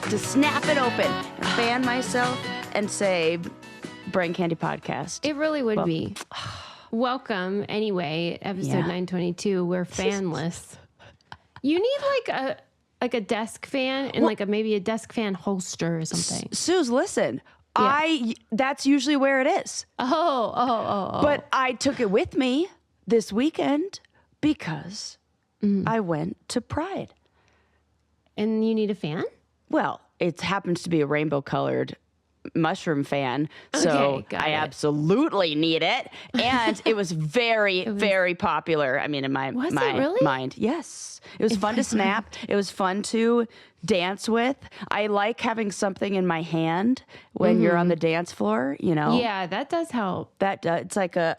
to snap it open and fan myself and say, Brain Candy Podcast. It really would be. Welcome, anyway, episode 922. We're fanless. You need like a desk fan and maybe a desk fan holster or something. Suze, listen. Yeah. That's usually where it is. Oh. But I took it with me this weekend because I went to Pride. And you need a fan? Well, it happens to be a rainbow-colored mushroom fan, so I absolutely need it. And it was very popular. I mean, in my mind, yes, it was fun to snap. It was fun to dance with. I like having something in my hand when you're on the dance floor. You know, yeah, that does help. It's like a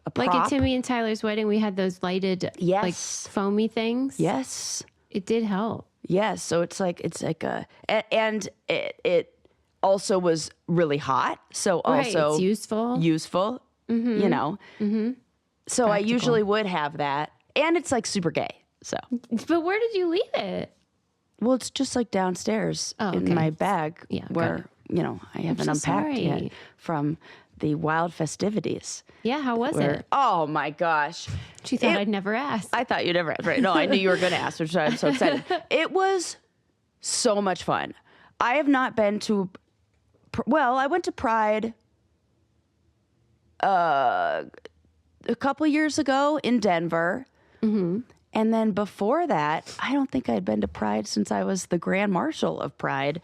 prop. Like at Timmy and Tyler's wedding, we had those lighted, like foamy things. Yes, it did help. Yes, so it's like and it also was really hot, so also it's useful, you know. So practical. I usually would have that, and it's like super gay. So, but where did you leave it? Well, it's just like downstairs in my bag, where I haven't unpacked yet from the wild festivities. Yeah, how was it? Oh my gosh. She thought I'd never ask. I thought you'd never ask. Right? No, I knew you were going to ask, which is why I'm so excited. It was so much fun. I have not been to, I went to Pride a couple years ago in Denver. Mm-hmm. And then before that, I don't think I'd been to Pride since I was the Grand Marshal of Pride.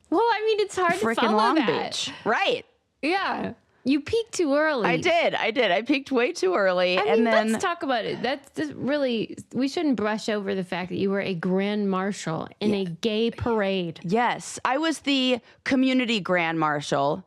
Well, I mean, it's hard to follow Long that. Beach. Right. Yeah. You peaked too early. I did. I peaked way too early. I mean, let's talk about it. That's just really, we shouldn't brush over the fact that you were a grand marshal in a gay parade. Yes. I was the community grand marshal,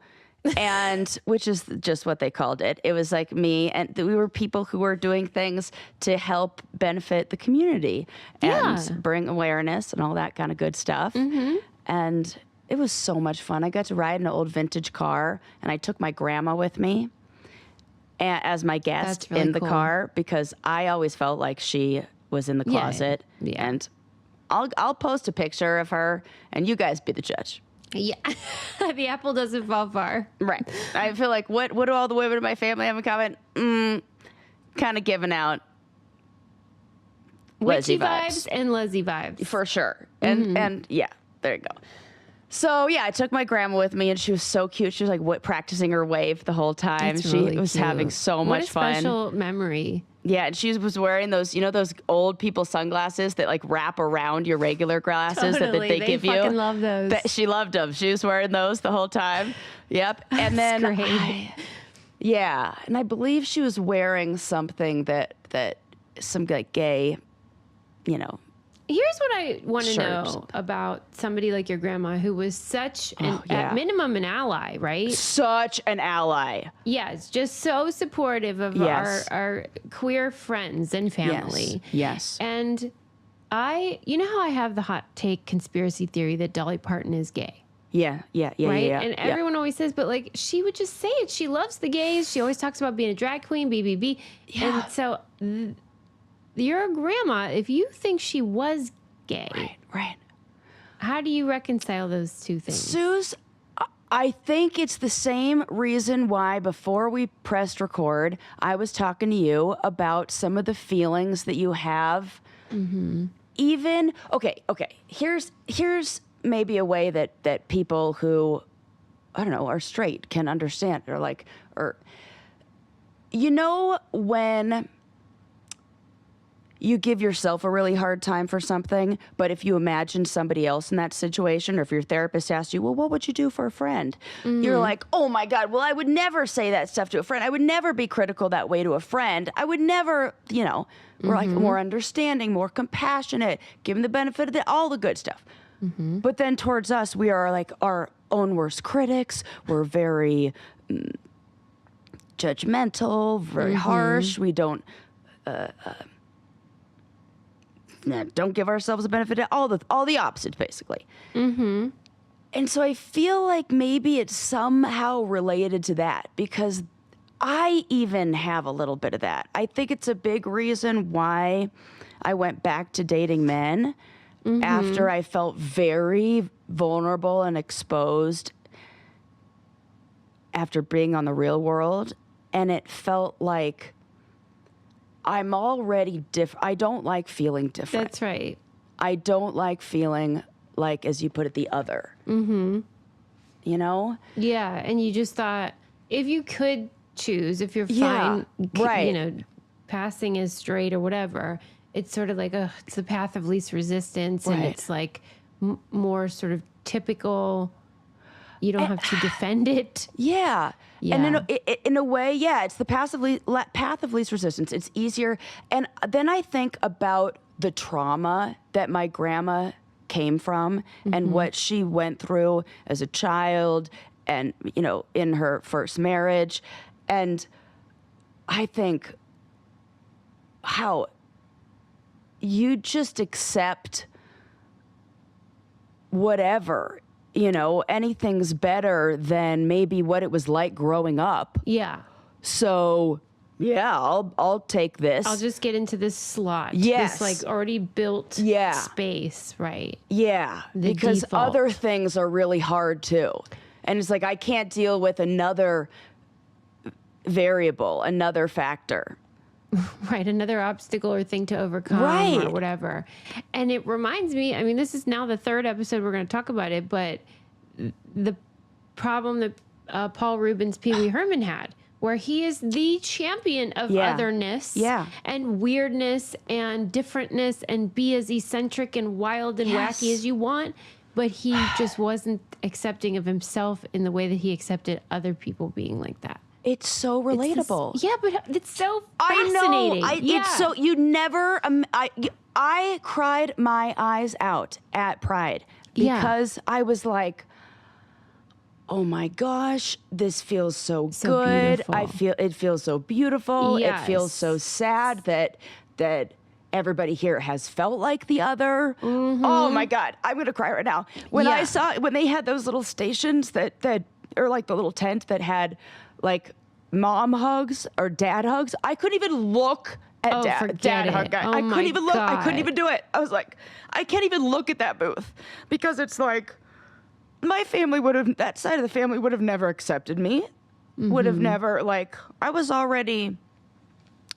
and which is just what they called it. It was like me, and we were people who were doing things to help benefit the community and bring awareness and all that kind of good stuff. Mm-hmm. And it was so much fun. I got to ride in an old vintage car, and I took my grandma with me as my guest in the car because I always felt like she was in the closet. Yeah. And I'll post a picture of her, and you guys be the judge. Yeah, the apple doesn't fall far. Right. I feel like what do all the women in my family have in common? Kind of giving out witchy vibes and leslie vibes for sure. And yeah, there you go. So yeah, I took my grandma with me, and she was so cute. She was like practicing her wave the whole time. That's she really was cute. Having so much fun. What a special memory. Yeah, and she was wearing those, those old people sunglasses that like wrap around your regular glasses that they give you. They fucking love those. She loved them. She was wearing those the whole time. Yep. And then, and I believe she was wearing something that some like gay, Here's what I want to know about somebody like your grandma who was such, at minimum, an ally, right? Such an ally. Yes, just so supportive of our queer friends and family. Yes. And you know how I have the hot take conspiracy theory that Dolly Parton is gay? Yeah. Right? And everyone always says, but like, she would just say it. She loves the gays. She always talks about being a drag queen, BBB. Yeah. And so you're a grandma. If you think she was gay, right. How do you reconcile those two things? Suze, I think it's the same reason why before we pressed record, I was talking to you about some of the feelings that you have. Mm-hmm. Even, okay. Here's maybe a way that people who, I don't know, are straight can understand. Or when you give yourself a really hard time for something, but if you imagine somebody else in that situation, or if your therapist asks you, well, what would you do for a friend? Mm-hmm. You're like, oh my God, well, I would never say that stuff to a friend. I would never be critical that way to a friend. I would never, we're like more understanding, more compassionate, give them the benefit of all the good stuff. Mm-hmm. But then towards us, we are like our own worst critics. We're very judgmental, very harsh. We don't give ourselves the benefit of all the opposites, basically. Mm-hmm. And so I feel like maybe it's somehow related to that, because I even have a little bit of that. I think it's a big reason why I went back to dating men, after I felt very vulnerable and exposed after being on the real world. And it felt like I'm already different. I don't like feeling different. That's right. I don't like feeling like, as you put it, the other. You know? Yeah. And you just thought, if you could choose, if you're Yeah, fine, right. you know, passing as straight or whatever, it's sort of like, it's the path of least resistance. And Right. it's like more sort of typical. You don't have to defend it. Yeah. Yeah. And in a way, yeah, it's the path of least resistance. It's easier. And then I think about the trauma that my grandma came from and what she went through as a child and, you know, in her first marriage. And I think how you just accept whatever. You know, anything's better than maybe what it was like growing up. Yeah. So, yeah, I'll take this. I'll just get into this slot. Yes. This like already built space, right? Yeah, because default. other things are really hard too. And it's like I can't deal with another variable, another factor. Right, another obstacle or thing to overcome or whatever. And it reminds me, I mean, this is now the third episode we're going to talk about it, but the problem that Paul Rubens' Pee Wee Herman had, where he is the champion of otherness and weirdness and differentness and be as eccentric and wild and wacky as you want, but he just wasn't accepting of himself in the way that he accepted other people being like that. It's so relatable. But it's so fascinating. I know. It's so you never. I cried my eyes out at Pride because I was like, "Oh my gosh, this feels so good. Beautiful. It feels so beautiful. Yes. It feels so sad that everybody here has felt like the other. Oh my God, I'm gonna cry right now. When I saw when they had those little stations that or like the little tent that had like mom hugs or dad hugs, I couldn't even look at dad hug guy. I couldn't even look. I couldn't even do it. I was like, I can't even look at that booth because it's like my family that side of the family would have never accepted me. Would have never, like, I was already,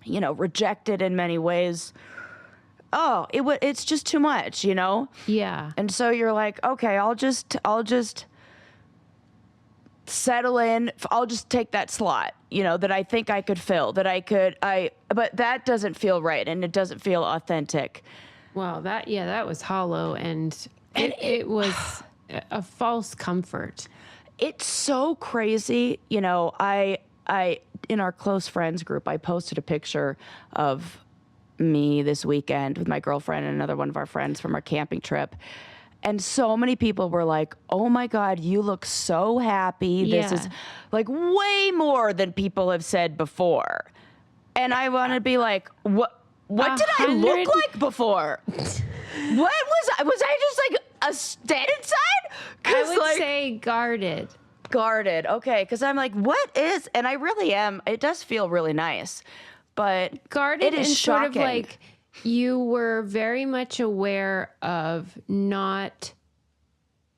you know, rejected in many ways. Oh, it's just too much, you know? Yeah. And so you're like, okay, I'll just settle in. I'll just take that slot, you know, that I think I could fill, but that doesn't feel right. And it doesn't feel authentic. Well, that was hollow and it was a false comfort. It's so crazy. You know, I in our close friends group, I posted a picture of me this weekend with my girlfriend and another one of our friends from our camping trip. And so many people were like, oh my God, you look so happy. This is like way more than people have said before. And I want to be like, what did I look like before? Was I just like a stand inside? I would say guarded. Guarded. Okay. Cause I'm like, what is, and I really am. It does feel really nice, but guarded it is and shocking. sort of like, you were very much aware of not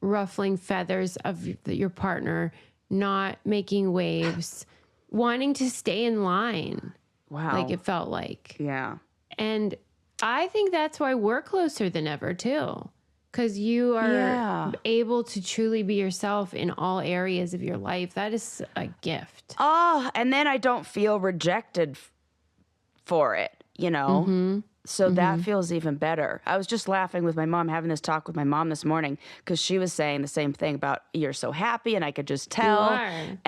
ruffling feathers of your partner, not making waves, wanting to stay in line. Wow. Like it felt like. Yeah. And I think that's why we're closer than ever too. Because you are able to truly be yourself in all areas of your life. That is a gift. Oh, and then I don't feel rejected for it, you know? So that feels even better. I was just laughing with my mom, having this talk with my mom this morning, because she was saying the same thing about you're so happy, and I could just tell. You are.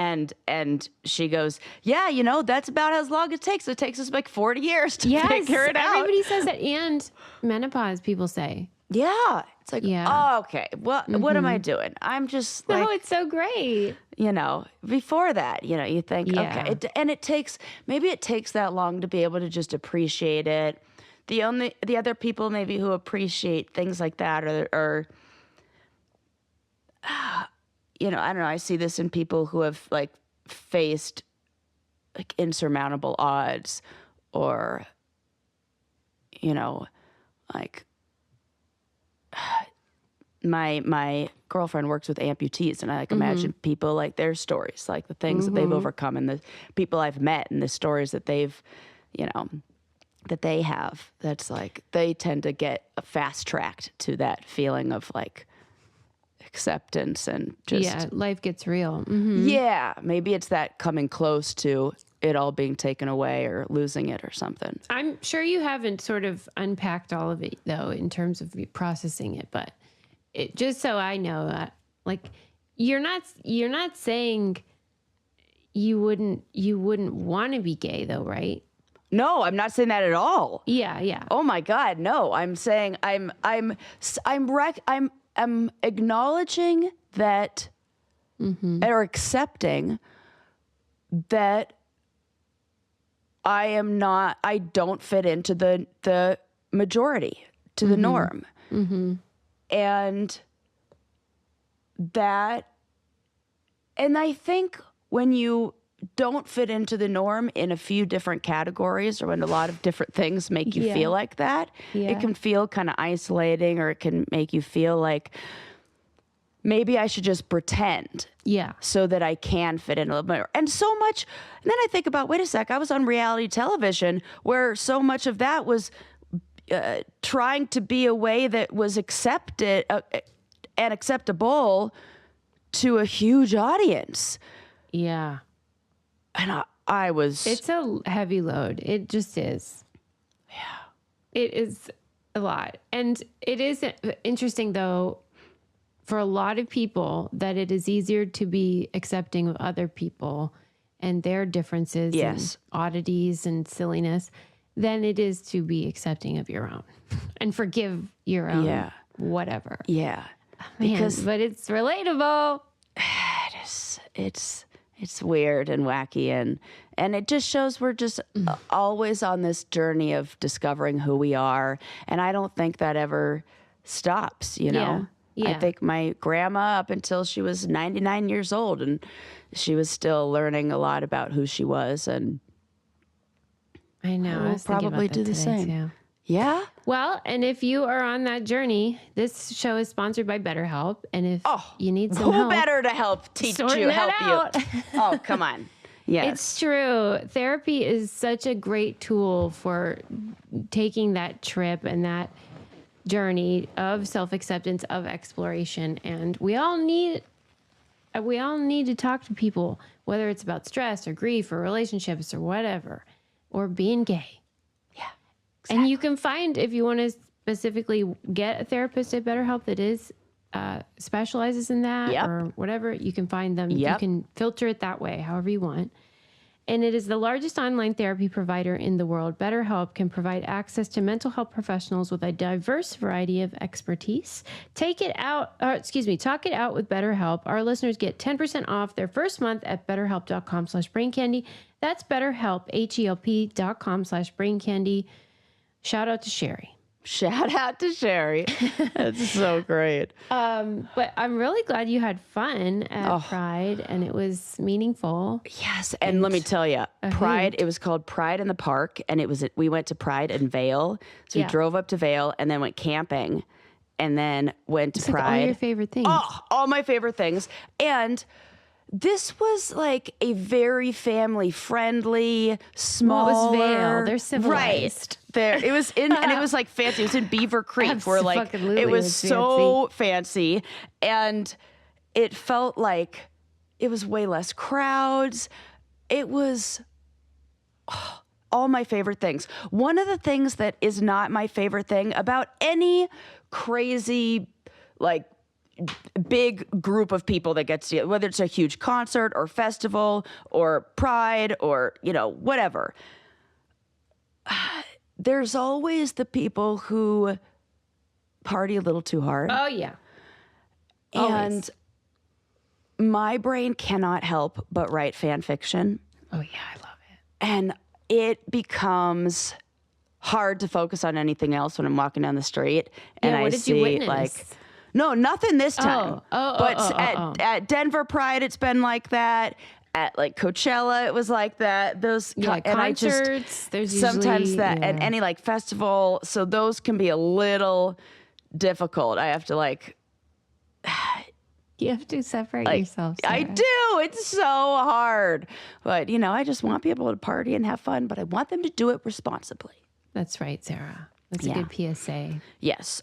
And she goes, yeah, you know, that's about as long as it takes. It takes us like 40 years to figure it out. Everybody says that, and menopause, people say. Yeah. It's like, oh, okay, what am I doing? I'm just like... No, it's so great. You know, before that, you know, you think, okay. It takes that long to be able to just appreciate it. The other people maybe who appreciate things like that are you know, I don't know, I see this in people who have like faced like insurmountable odds or, you know, like my girlfriend works with amputees, and I like imagine people like their stories, like the things that they've overcome, and the people I've met, and the stories that they've, that they have. That's like they tend to get fast tracked to that feeling of like acceptance and just life gets real. Yeah, maybe it's that coming close to it all being taken away or losing it or something. I'm sure you haven't sort of unpacked all of it though in terms of processing it, but just so I know, like you're not saying you wouldn't want to be gay though, right? No, I'm not saying that at all. Yeah. Oh my God, no. I'm saying I'm acknowledging that or accepting that I don't fit into the majority, to the norm. And I think when you don't fit into the norm in a few different categories, or when a lot of different things make you feel like that, it can feel kind of isolating, or it can make you feel like maybe I should just pretend so that I can fit in a little bit. And so much, and then I think about, wait a sec, I was on reality television where so much of that was trying to be a way that was accepted and acceptable to a huge audience. Yeah. And I was... It's a heavy load. It just is. Yeah. It is a lot. And it is interesting, though, for a lot of people, that it is easier to be accepting of other people and their differences and oddities and silliness than it is to be accepting of your own and forgive your own whatever. Yeah. Man, but it's relatable. It is. It's weird and wacky, and it just shows we're just always on this journey of discovering who we are, and I don't think that ever stops, Yeah. I think my grandma, up until she was 99 years old, and she was still learning a lot about who she was, and I know. We'll probably do the same. Too. Yeah. Well, and if you are on that journey, this show is sponsored by BetterHelp, and if you need some help, who better to help help you? Oh, come on. Yes. It's true. Therapy is such a great tool for taking that trip and that journey of self-acceptance, of exploration, and we all need to talk to people, whether it's about stress or grief or relationships or whatever, or being gay. Yeah. Exactly. And you can find, if you want to specifically get a therapist at BetterHelp that is specializes in that or whatever, you can find them. You can filter it that way, however you want. And it is the largest online therapy provider in the world. BetterHelp can provide access to mental health professionals with a diverse variety of expertise. Talk it out with BetterHelp. Our listeners get 10% off their first month at betterhelp.com/braincandy. That's BetterHelp, HELP.com/braincandy. Shout out to Sherry. Shout out to Sherry. That's so great. But I'm really glad you had fun at Pride and it was meaningful. Yes. And let me tell you, Pride, it was called Pride in the Park, and we went to Pride in Vail. So we drove up to Vail and then went camping and then went to Pride. Like all your favorite things. Oh, all my favorite things. And this was like a very family-friendly, small. Well, it was Vail. They're civilized. Right. There, it was in, and it was like fancy. It was in Beaver Creek, where like it was so fancy, and it felt like it was way less crowds. It was all my favorite things. One of the things that is not my favorite thing about any crazy, like, big group of people that gets to, whether it's a huge concert or festival or Pride or, whatever. There's always the people who party a little too hard. Oh, yeah. And my brain cannot help but write fan fiction. Oh, yeah, I love it. And it becomes hard to focus on anything else when I'm walking down the street. And what did you witness? No, nothing this time. At Denver Pride, it's been like that. At like Coachella, it was like that. Those and concerts. There's sometimes usually, that and any like festival. So those can be a little difficult. I have to like You have to separate Like, yourself, I Sarah. do. It's so hard. But, I just want people to party and have fun, but I want them to do it responsibly. That's right, Sarah. That's Yeah. a good PSA. Yes.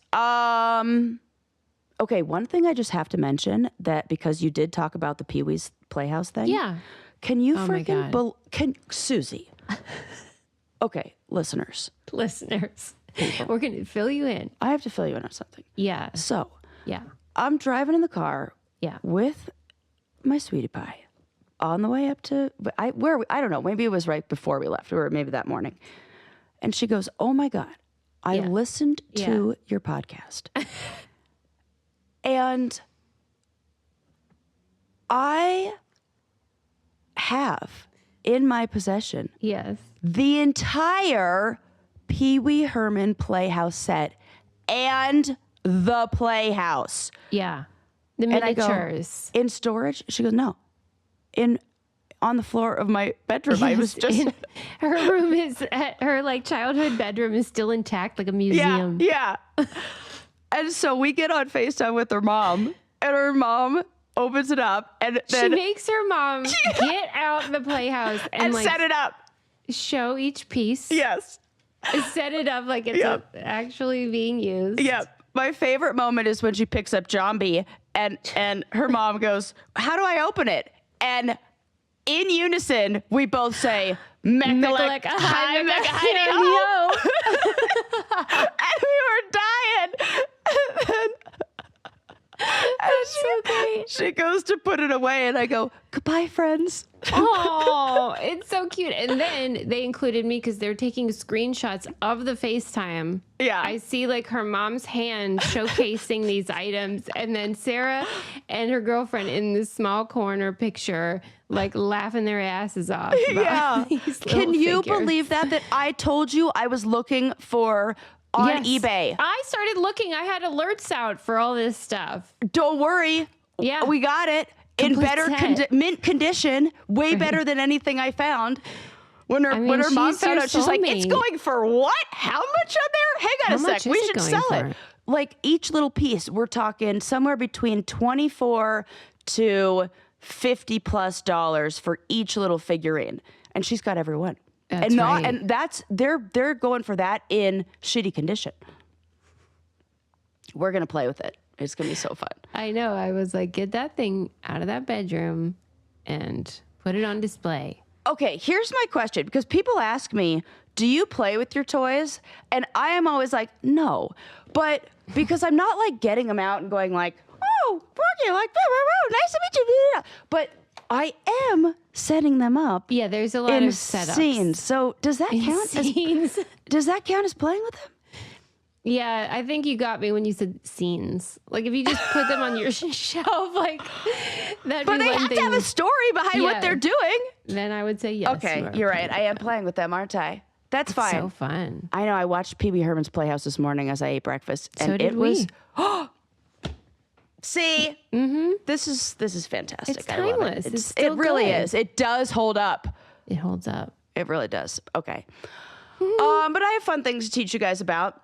Okay, one thing I just have to mention that because you did talk about the Pee-wee's Playhouse thing. Yeah. Can you Oh my freaking God. Susie? Okay, listeners. Listeners, we're going to fill you in. I have to fill you in on something. Yeah. So, Yeah. I'm driving in the car Yeah. with my sweetie pie on the way up to I don't know, maybe it was right before we left or maybe that morning. And she goes, "Oh my God, I Yeah. listened to your podcast." And I have in my possession Yes. the entire Pee Wee Herman Playhouse set and the Playhouse. Yeah. The And I go, miniatures. in storage? She goes, no. On the floor of my bedroom. I was just her room is her childhood bedroom is still intact, like a museum. Yeah. And so we get on FaceTime with her mom, and her mom opens it up, and She then makes her mom get out the Playhouse and set it up. show each piece. Yes. Set it up like it's actually being used. Yep. My favorite moment is when she picks up Jambi and her mom goes, "How do I open it?" And in unison, we both say, "Mechalek, hi, Mechalek, and we were dying. That's so great. She goes to put it away, and I go, "Goodbye, friends." Oh, it's so cute. And then they included me because they're taking screenshots of the FaceTime. Yeah. I see her mom's hand showcasing these items, and then Sarah and her girlfriend in this small corner picture, laughing their asses off. Yeah. These Can little you figures. believe that I told you I was looking for on Yes. eBay? I started looking. I had alerts out for all this stuff. Don't worry. Yeah. We got it. In Complete better set. mint condition, way better than anything I found. When her mom she's found your out, she's like, "It's soulmate. going for what? How much on there? Hang on How a much sec. is We it should going sell for? it." Like each little piece, we're talking somewhere between $24 to $50+ for each little figurine, and she's got every one. That's right. And that's they're going for that in shitty condition. We're gonna play with it. It's gonna be so fun. I know. I was like, get that thing out of that bedroom and put it on display. Okay, here's my question, because people ask me, "Do you play with your toys?" And I am always like, "No," but because I'm not getting them out and going "Oh, Porky, nice to meet you," but I am setting them up. Yeah, there's a lot in of setups. scenes. So does that count? Scenes. Does that count as playing with them? Yeah, I think you got me when you said scenes. If you just put them on your shelf, that'd But be they one have thing. to have a story behind what Yeah. they're doing. Then I would say yes. Okay, you are you're playing. right. I am playing with them, aren't I? That's fine. So fun. I know. I watched Pee Wee Herman's Playhouse this morning as I ate breakfast, and So did it was. we. See, this is fantastic. It's I love timeless. it. It's still it really good. is. It does hold up. It holds up. It really does. Okay. But I have fun things to teach you guys about.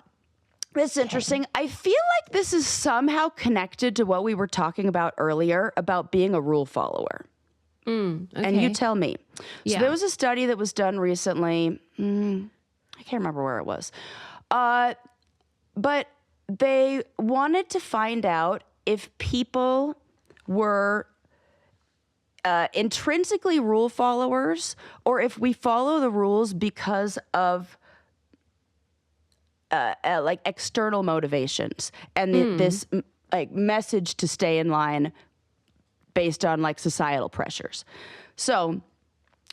This is interesting. I feel like this is somehow connected to what we were talking about earlier about being a rule follower. Okay. And you tell me. So Yeah. there was a study that was done recently. I can't remember where it was. But they wanted to find out if people were intrinsically rule followers or if we follow the rules because of external motivations and this message to stay in line based on societal pressures. So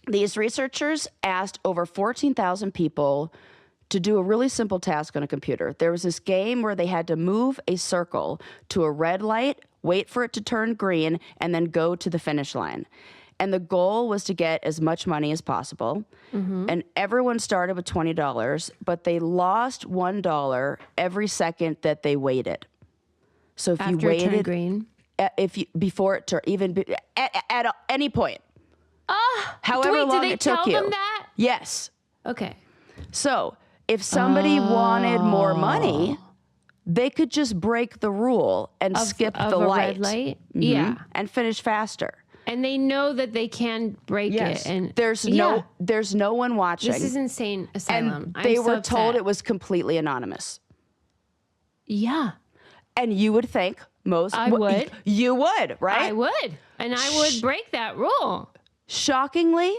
these researchers asked over 14,000 people to do a really simple task on a computer. There was this game where they had to move a circle to a red light, wait for it to turn green, and then go to the finish line. And the goal was to get as much money as possible. And everyone started with $20, but they lost $1 every second that they waited. So if After you it turned waited, green. before it turned, at any point, however Wait, long did they it took tell you. them that? Yes. Okay. So if somebody wanted more money, they could just break the rule and skip the red light. Yeah. And finish faster. And they know that they can break it. And there's no one watching. This is insane asylum. And they were told it was completely anonymous. Yeah. And you would think I would. You would, right? I would. And I would break that rule. Shockingly,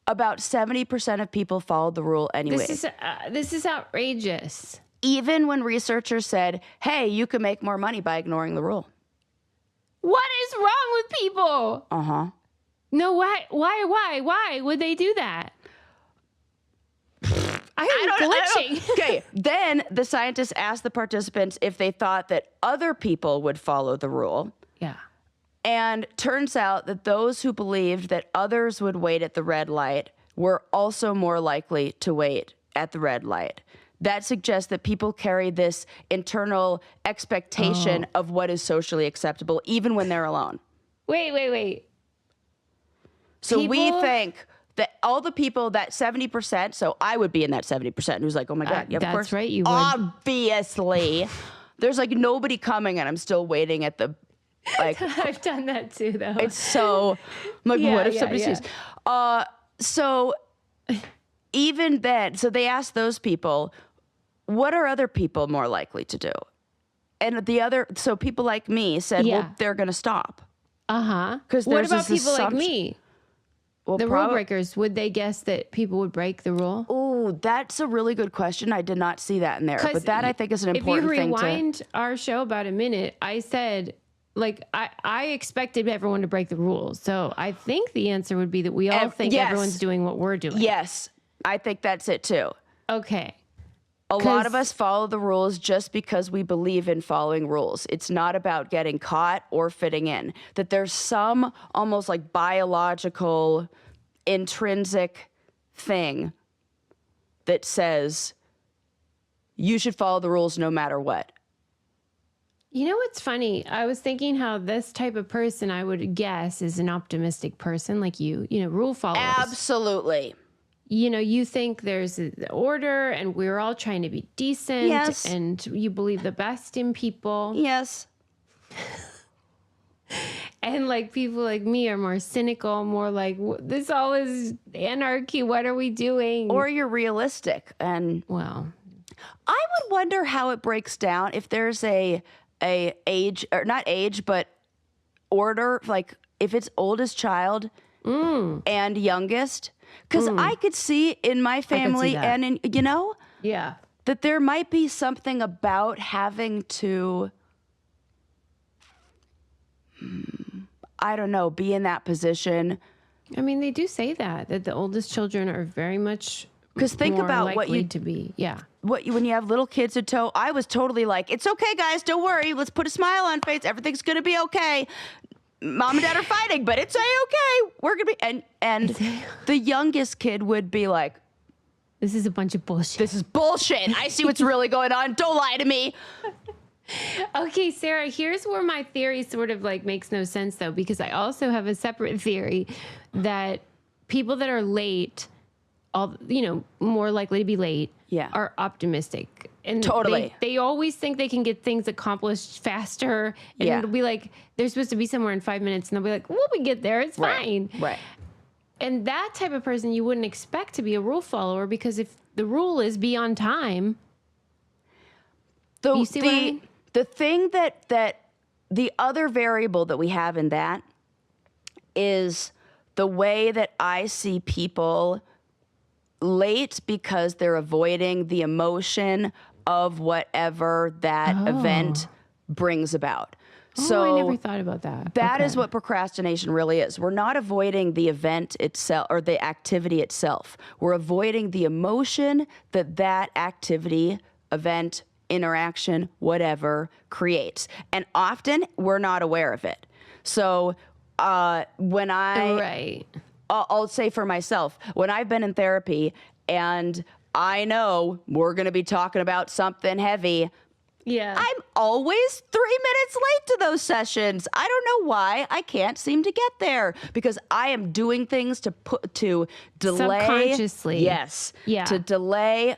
about 70% of people followed the rule anyway. This is outrageous. Even when researchers said, hey, you can make more money by ignoring the rule. What is wrong with people? Uh-huh. No, why would they do that? I'm glitching. Okay, then the scientists asked the participants if they thought that other people would follow the rule. Yeah. And turns out that those who believed that others would wait at the red light were also more likely to wait at the red light. That suggests that people carry this internal expectation of what is socially acceptable, even when they're alone. Wait. So we think that all the people, that 70%, so I would be in that 70% who's like, oh my God, yeah, of that's course. Right, you would. Obviously. There's like nobody coming and I'm still waiting at the, like. I've done that too, though. It's so, I'm like, what if somebody sees? So even then, so they asked those people, what are other people more likely to do? And so people like me said, well, they're going to stop. Uh-huh. Because what about people like me? Well, the rule breakers, would they guess that people would break the rule? Oh, that's a really good question. I did not see that in there. But that I think is an important thing to... If you rewind our show about a minute, I said, like, I expected everyone to break the rules. So I think the answer would be that we all think everyone's doing what we're doing. Yes, I think that's it too. Okay. A lot of us follow the rules just because we believe in following rules. It's not about getting caught or fitting in. That there's some almost like biological, intrinsic thing that says you should follow the rules no matter what. You know what's funny? I was thinking how this type of person I would guess is an optimistic person like you, rule followers. Absolutely. You think there's an order and we're all trying to be decent. Yes. And you believe the best in people. Yes. And like people like me are more cynical, more like, this all is anarchy. What are we doing? Or you're realistic. And well, I would wonder how it breaks down if there's a age, or not age, but order, like if it's oldest child and youngest. Because I could see in my family and in, that there might be something about having to, I don't know, be in that position. I mean, they do say that the oldest children are very much because think about what you to be. Yeah. When you have little kids in tow, I was totally like, it's okay, guys, don't worry. Let's put a smile on face. Everything's going to be okay. Mom and dad are fighting, but it's okay. We're going to be, and the youngest kid would be like, this is a bunch of bullshit. This is bullshit. I see what's really going on. Don't lie to me. Okay, Sarah, here's where my theory sort of like makes no sense though, because I also have a separate theory that people that are late, more likely to be late, are optimistic. And totally. They always think they can get things accomplished faster. And it'll be like, they're supposed to be somewhere in 5 minutes. And they'll be like, well, we get there. It's fine. Right. And that type of person you wouldn't expect to be a rule follower, because if the rule is be on time. You see what I mean? The thing that the other variable that we have in that is the way that I see people late because they're avoiding the emotion of whatever that event brings about. So I never thought about that. That is what procrastination really is. We're not avoiding the event itself or the activity itself. We're avoiding the emotion that activity, event, interaction, whatever creates. And often we're not aware of it. So when I'll say for myself, when I've been in therapy and I know we're going to be talking about something heavy, I'm always 3 minutes late to those sessions. I don't know why. I can't seem to get there because I am doing things to delay. Subconsciously. Yes. Yeah. To delay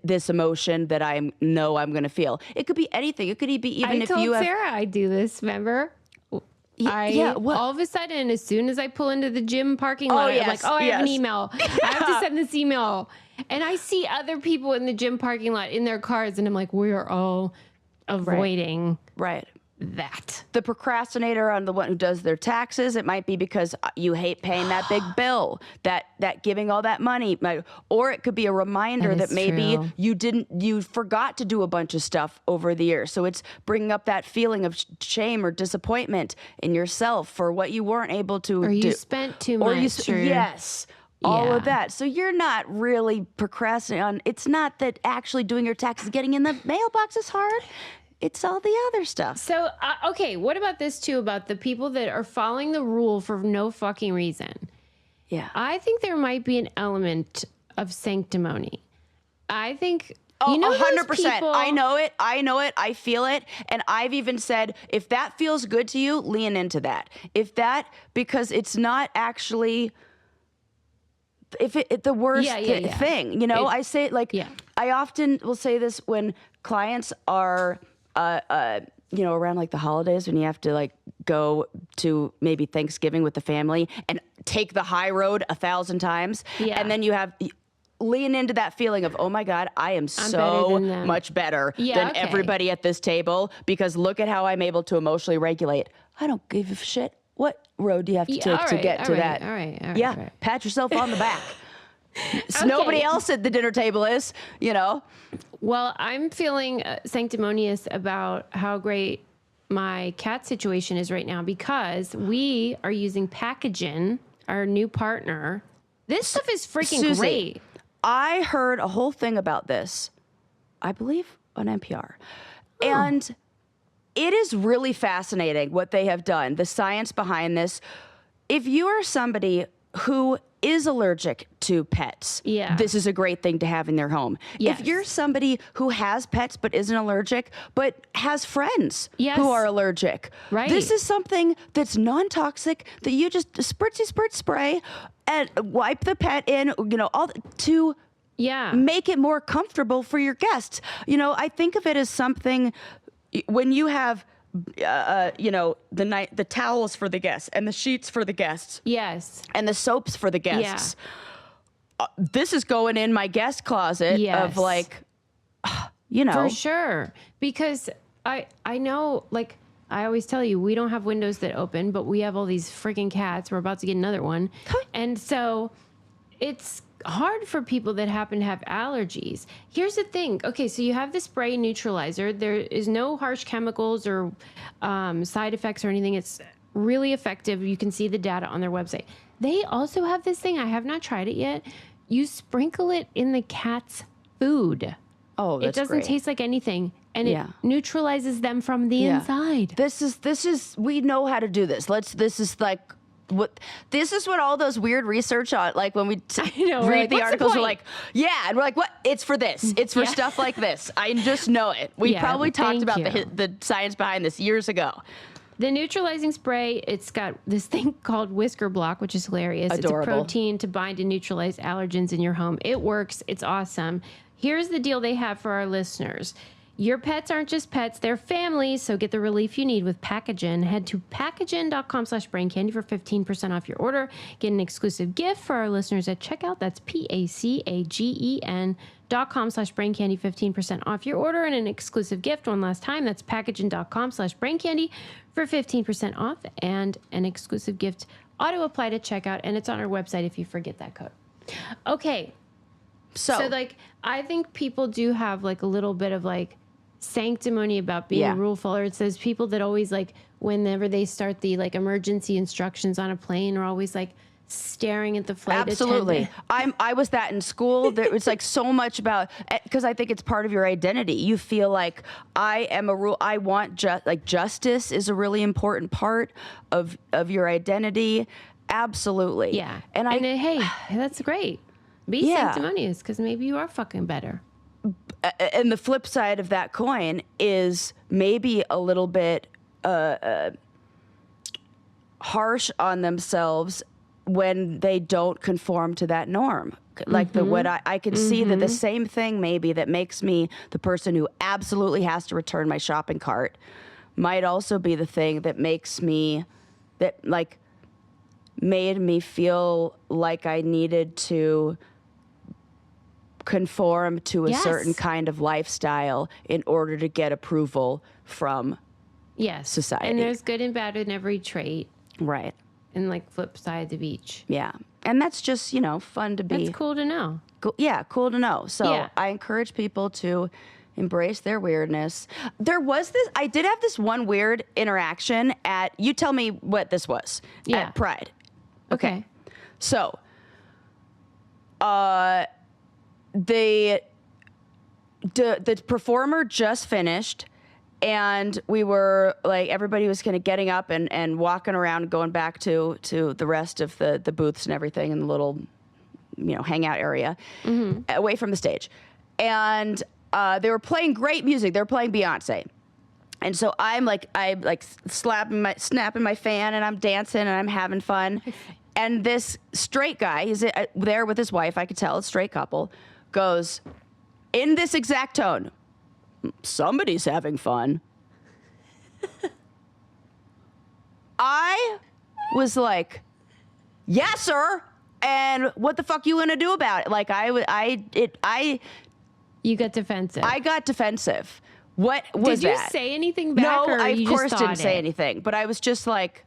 this emotion that I'm going to feel. It could be anything. It could be even if you have. Sarah I do this, remember? All of a sudden, as soon as I pull into the gym parking lot, I'm like, I have an email. I have to send this email. And I see other people in the gym parking lot in their cars, and I'm like, we are all avoiding that. The procrastinator on the one who does their taxes, it might be because you hate paying that big bill, that giving all that money, or it could be a reminder that maybe you forgot to do a bunch of stuff over the years. So it's bringing up that feeling of shame or disappointment in yourself for what you weren't able to do. Or you spent too much. Yes. All of that. So you're not really procrastinating on, it's not that actually doing your taxes, getting in the mailbox is hard. It's all the other stuff. So, okay, what about this too, about the people that are following the rule for no fucking reason? Yeah. I think there might be an element of sanctimony. I think... Oh, 100%. I know it. I feel it. And I've even said, if that feels good to you, lean into that. Because it's not actually... the worst thing, I say it like, I often will say this when clients are, around like the holidays when you have to like go to maybe Thanksgiving with the family and take the high road 1,000 times. Yeah. And then lean into that feeling of, oh my God, I am so much better than everybody at this table because look at how I'm able to emotionally regulate. I don't give a shit. What road do you have to take to get to that? All right. Pat yourself on the back. Nobody else at the dinner table is, Well, I'm feeling sanctimonious about how great my cat situation is right now because we are using Packagin, our new partner. This stuff is freaking Susie, great. I heard a whole thing about this, I believe, on NPR. Oh. And it is really fascinating what they have done, the science behind this. If you are somebody who is allergic to pets, this is a great thing to have in their home. Yes. If you're somebody who has pets but isn't allergic, but has friends who are allergic, this is something that's non-toxic that you just spray and wipe the pet in, to make it more comfortable for your guests. I think of it as something when you have the towels for the guests and the sheets for the guests. Yes. And the soaps for the guests. Yeah. This is going in my guest closet of like, For sure. Because I know, like, I always tell you, we don't have windows that open, but we have all these freaking cats. We're about to get another one. And so it's hard for people that happen to have allergies. Here's the thing. Okay, so you have the spray neutralizer. There is no harsh chemicals or side effects or anything. It's really effective. You can see the data on their website. They also have this thing. I have not tried it yet. You sprinkle it in the cat's food. Oh, that's It doesn't great. taste like anything. And it neutralizes them from the inside. This is we know how to do this. This is what all those weird research on, like when we read the articles, we're like, and we're like, what? It's for this. It's for stuff like this. I just know it. We probably talked about the science behind this years ago. The neutralizing spray, it's got this thing called Whisker Block, which is hilarious. Adorable. It's a protein to bind and neutralize allergens in your home. It works. It's awesome. Here's the deal they have for our listeners. Your pets aren't just pets, they're families, so get the relief you need with Packagin. Head to packagin.com/braincandy for 15% off your order. Get an exclusive gift for our listeners at checkout. That's PACAGEN.com/braincandy, 15% off your order and an exclusive gift. One last time, that's packagin.com/braincandy for 15% off and an exclusive gift. Auto apply to checkout, and it's on our website if you forget that code. Okay. So like, I think people do have like a little bit of like sanctimony about being a rule follower. It says people that always like, whenever they start the like emergency instructions on a plane, are always like staring at the flight attendant. I was that in school. There was like so much about, because I think it's part of your identity. You feel like I am a rule. I want justice is a really important part of your identity. Absolutely. Yeah. And hey, that's great. Be sanctimonious, because maybe you are fucking better. And the flip side of that coin is maybe a little bit harsh on themselves when they don't conform to that norm. Like what I can see that the same thing maybe that makes me the person who absolutely has to return my shopping cart might also be the thing that makes me, that like made me feel like I needed to conform to a certain kind of lifestyle in order to get approval from society. And there's good and bad in every trait. Right. And like flip side of each. Yeah. And that's just, you know, fun to be. That's cool to know. Cool to know. So I encourage people to embrace their weirdness. I did have this one weird interaction you tell me what this was at Pride. Okay. So, the performer just finished, and we were like, everybody was kind of getting up and walking around, going back to the rest of the booths and everything in the little, you know, hangout area away from the stage. And they were playing great music. They were playing Beyonce. And so I'm snapping my fan, and I'm dancing and I'm having fun. And this straight guy, he's there with his wife, I could tell, it's a straight couple, goes in this exact tone, "Somebody's having fun." I was like, "Yes, sir. And what the fuck you gonna do about it?" Like You got defensive. I got defensive. What was that? Did you say anything back? No, or I you of course just didn't thought say it? anything. But I was just like,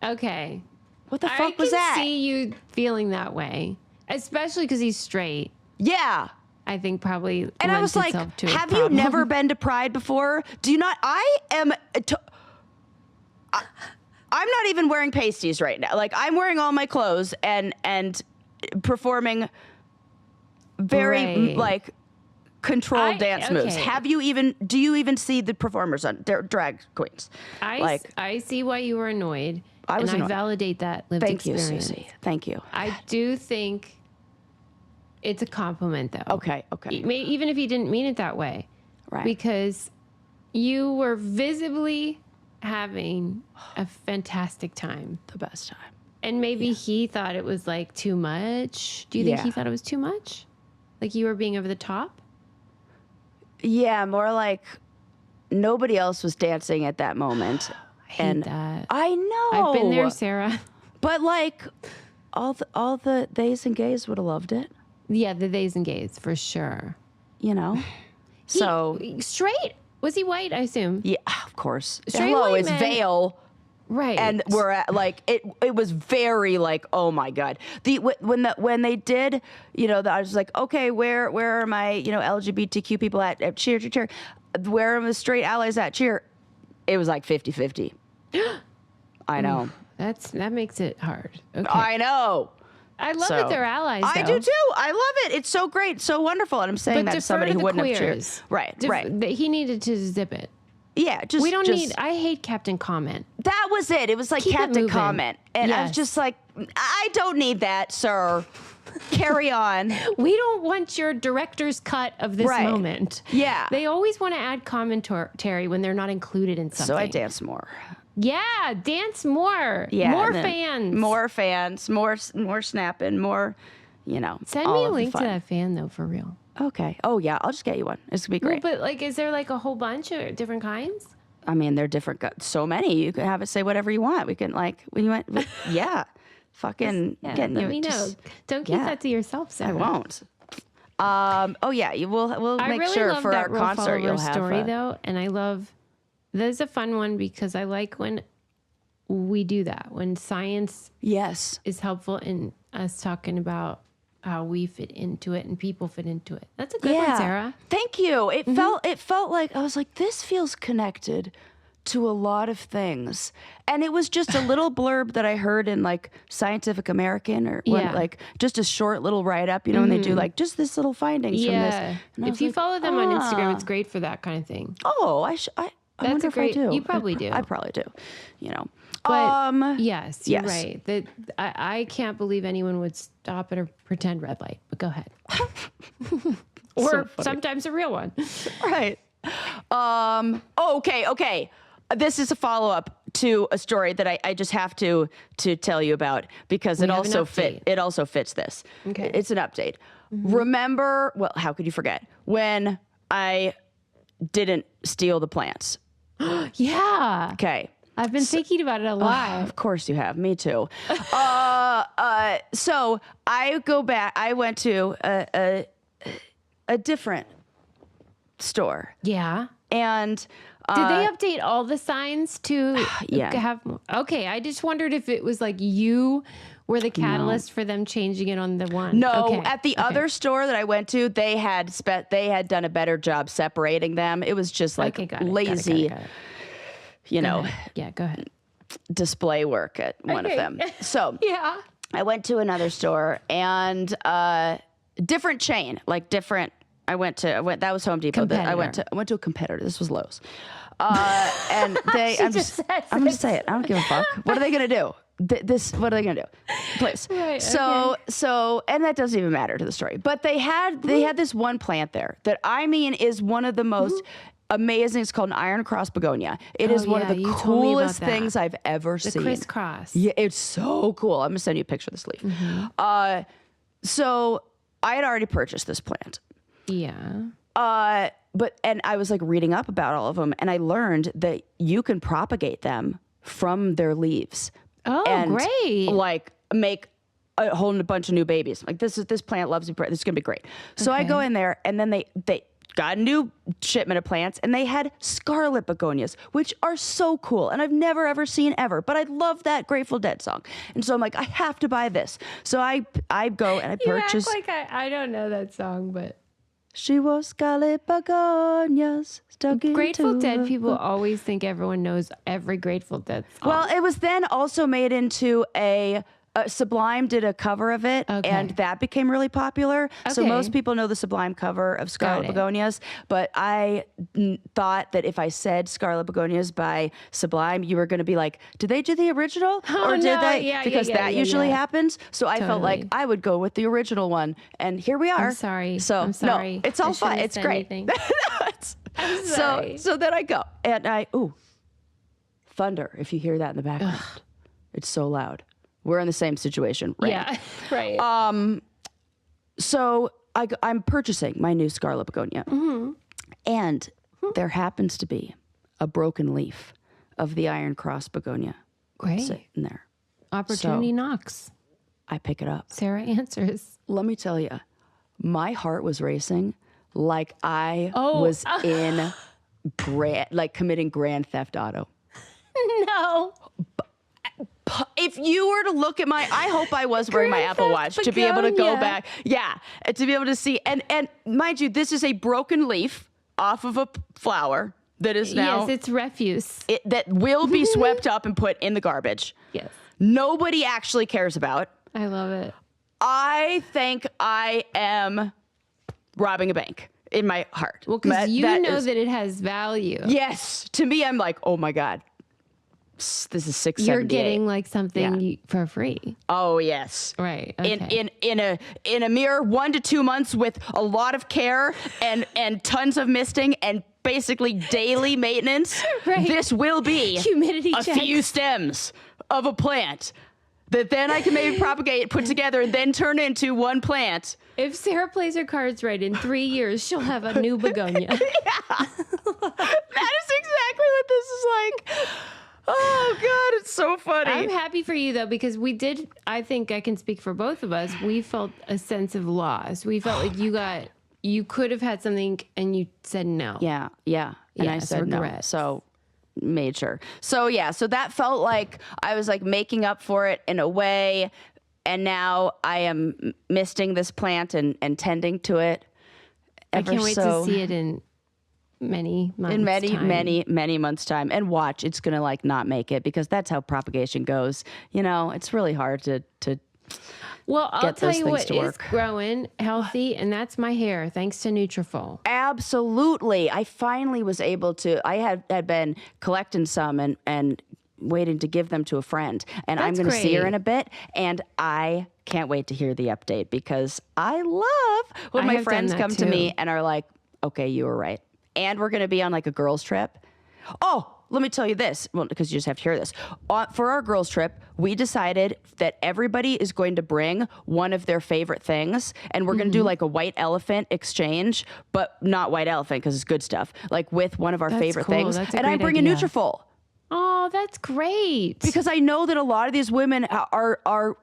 okay. What the fuck was that? I can see you feeling that way, especially because he's straight. Yeah. I think probably. And I was like, have you never been to Pride before? Do you not? I'm not even wearing pasties right now. Like, I'm wearing all my clothes and performing very like controlled dance moves. Do you even see the performers on drag queens? I see why you were annoyed. I validate that lived experience. Thank you, Susie. Thank you. I do think it's a compliment, though. Okay. Even if you didn't mean it that way. Right. Because you were visibly having a fantastic time. The best time. And maybe he thought it was like too much. Do you think he thought it was too much? Like you were being over the top? Yeah, more like nobody else was dancing at that moment. I hate that. I know. I've been there, Sarah. But like all the theys and gays would have loved it. Yeah, the theys and gays for sure. You know. So straight. Was he white? I assume. Yeah, of course. Straight Hello, white it's men. Vail. Right. And we're at like it was very like, oh my God. When they did, you know, I was like, okay, where are my, you know, LGBTQ people at cheer. Where are the straight allies at cheer? It was like 50-50. I know. That makes it hard. Okay. I know. I love that they're allies. I do too. I love it. It's so great, so wonderful. And I'm saying that to somebody who wouldn't have cheered. Right. He needed to zip it. Yeah, I hate Captain Comment. That was it. It was like Captain Comment. And I was just like, I don't need that, sir. Carry on. We don't want your director's cut of this moment. Yeah. They always want to add commentary when they're not included in something. So I dance more. Yeah, dance more. Yeah. More fans. More fans. More snapping. More, you know. Send me a link to that fan, though, for real. Okay. Oh, yeah. I'll just get you one. It's going to be great. Well, but, like, is there, like, a whole bunch of different kinds? I mean, they're different. So many. You can have it say whatever you want. We can, like, when you want, fucking let me know. Don't keep that to yourself, Sarah. I won't. We'll make really sure love for that our concert you'll have story, though. And I love, this is a fun one because I like when we do that, when science is helpful in us talking about how we fit into it and people fit into it. That's a good one, Sarah. Thank you. It felt like I was like, this feels connected to a lot of things. And it was just a little blurb that I heard in like Scientific American or like just a short little write up, you know, when they do like just this little findings from this. And if you follow them on Instagram, it's great for that kind of thing. Oh, I wonder if I do. You probably do. I probably do, you know. But yes, you're right. That I can't believe anyone would stop at a pretend red light. But go ahead. Or sometimes a real one. Right. Okay. This is a follow up to a story that I just have to tell you about because it have an also update. fits this. Okay. It's an update. Remember, well, how could you forget when I didn't steal the plants? Yeah. Okay. I've been thinking about it a lot. Of course you have. Me too. So I go back. I went to a different store. Yeah. And Did they update all the signs to Yeah. have more? Okay, I just wondered if it was like you were the catalyst for them changing it on the one. no, Okay. at the other store that I went to, they had done a better job separating them. It was just like Okay, got it, lazy, got it. you know, Yeah, go ahead. display work at one of Okay. them. So Yeah. I went to another store and different chain, like different. That was Home Depot. I went to a competitor. This was Lowe's. And they, I'm just gonna say it. I don't give a fuck. What are they gonna do? What are they gonna do? Please. Right, So, and that doesn't even matter to the story. But they had this one plant there that I mean is one of the most amazing. It's called an iron cross begonia. It is one of the you told me about coolest that. things I've ever The seen. crisscross. Yeah, it's so cool. I'm gonna send you a picture of this leaf. So I had already purchased this plant. Yeah. And I was like reading up about all of them, and I learned that you can propagate them from their leaves. Oh, and great. Like make a whole bunch of new babies. Like this plant loves me. This is gonna be great. So I go in there, and then they got a new shipment of plants, and they had scarlet begonias, which are so cool, and I've never ever seen ever. But I love that Grateful Dead song, and so I'm like, I have to buy this. So I go and I purchase. You act like I don't know that song, but She was scarlet begonias stuck into Grateful Dead her- people always think everyone knows every Grateful Dead song. Well, it was then also made into a Sublime did a cover of it, Okay. and that became really popular. So Okay. most people know the Sublime cover of Scarlet it. Begonias, but I thought that if I said Scarlet Begonias by Sublime, you were going to be like, did they do the original? Oh, or did no. they? Yeah, because yeah, that yeah, usually yeah. happens. So I felt like Totally. I would go with the original one. And here we are. I'm sorry. So I'm sorry. no, it's all I shouldn't fine. have It's said great. anything. I'm So sorry. then I go and thunder. If you hear that in the background, it's so loud. We're in the same situation, right? Yeah, right. So I'm purchasing my new Scarlet Begonia, and there happens to be a broken leaf of the Iron Cross Begonia Great. sitting there. Opportunity knocks. I pick it up. Sarah answers. Let me tell you, my heart was racing like I Oh. was in committing Grand Theft Auto. No. If you were to look at I hope I was wearing my Grand Apple Theft Watch to be able to go Begonia. back. Yeah, to be able to see. And mind you, this is a broken leaf off of a flower that is now Yes, it's refuse. that will be swept up and put in the garbage. Yes. Nobody actually cares about. I love it. I think I am robbing a bank in my heart. Well, because you know is- that it has value. Yes, to me, I'm like, oh my God, this is $678. You're getting like something Yeah. for free. Oh yes. Right. Okay. In a mere 1 to 2 months with a lot of care and tons of misting and basically daily maintenance, Right. this will be Humidity a checks. few stems of a plant that then I can maybe propagate, put together, and then turn into one plant. If Sarah plays her cards right, in 3 years, she'll have a new begonia. That is exactly what this is like. Oh God, it's so funny. I'm happy for you though, because I think I can speak for both of us. We felt a sense of loss. We felt like you could have had something and you said no. Yeah. And I Yes, said no. regret. So made sure. So yeah, so that felt like I was like making up for it in a way. And now I am misting this plant and tending to it. I can't wait to see it in many months. In time. many months' time. And watch, it's gonna like not make it because that's how propagation goes. You know, it's really hard to Well, I'll get tell those you things what to is work. growing healthy, and that's my hair, thanks to Nutrafol. Absolutely. I finally was able to. I had been collecting some and waiting to give them to a friend. And I'm That's going to see her great. in a bit. And I can't wait to hear the update because I love when I my have done friends that come to too. me and are like, okay, you were right. And we're going to be on like a girls trip. Oh, let me tell you this. Well, because you just have to hear this. For our girls' trip, we decided that everybody is going to bring one of their favorite things, and we're going to do like a white elephant exchange, but not white elephant because it's good stuff. Like with one of our favorite cool. things, That's a and I'm great bringing idea. Nutrafol Oh, that's great. because I know that a lot of these women are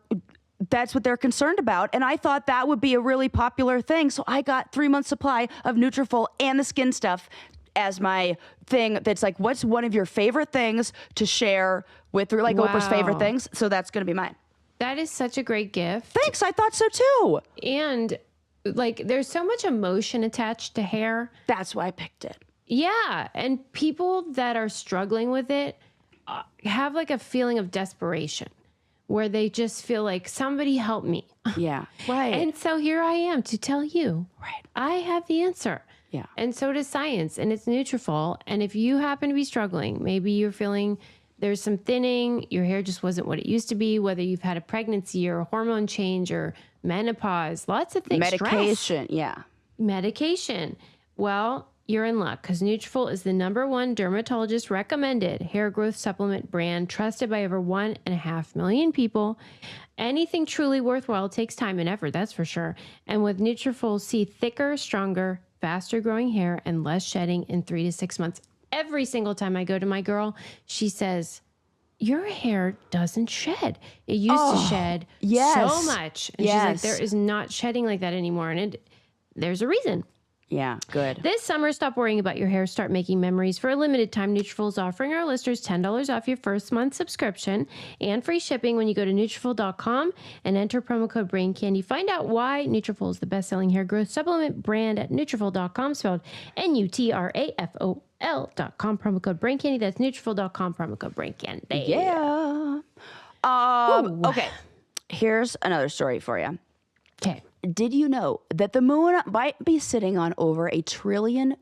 that's what they're concerned about. And I thought that would be a really popular thing. So I got 3 months supply of Nutrafol and the skin stuff as my thing. That's like, what's one of your favorite things to share with, like Oprah's favorite things? So that's going to be mine. That is such a great gift. Thanks. I thought so too. And like, there's so much emotion attached to hair. That's why I picked it. Yeah. And people that are struggling with it have like a feeling of desperation where they just feel like somebody help me. Yeah. Right. And so here I am to tell you, Right. I have the answer. Yeah. And so does science, and it's Nutrafol. And if you happen to be struggling, maybe you're feeling there's some thinning, your hair just wasn't what it used to be, whether you've had a pregnancy or a hormone change or menopause, lots of things. Medication. Stress. Yeah. Medication. Well, you're in luck because Nutrafol is the #1 dermatologist recommended hair growth supplement brand trusted by over 1.5 million people. Anything truly worthwhile takes time and effort, that's for sure. And with Nutrafol, see thicker, stronger, faster growing hair and less shedding in 3 to 6 months. Every single time I go to my girl, she says, your hair doesn't shed. It used to shed so much. And she's like, there is not shedding like that anymore. And there's a reason. Yeah, good. This summer, stop worrying about your hair. Start making memories. For a limited time, Nutrafol is offering our listeners $10 off your first month subscription and free shipping when you go to Nutrafol.com and enter promo code Brain Candy. Find out why Nutrafol is the best-selling hair growth supplement brand at Nutrafol.com, spelled Nutrafol.com, promo code Brain Candy. That's Nutrafol.com, promo code Brain Candy. Yeah. Okay. Here's another story for you. Okay. Did you know that the moon might be sitting on over $1 trillion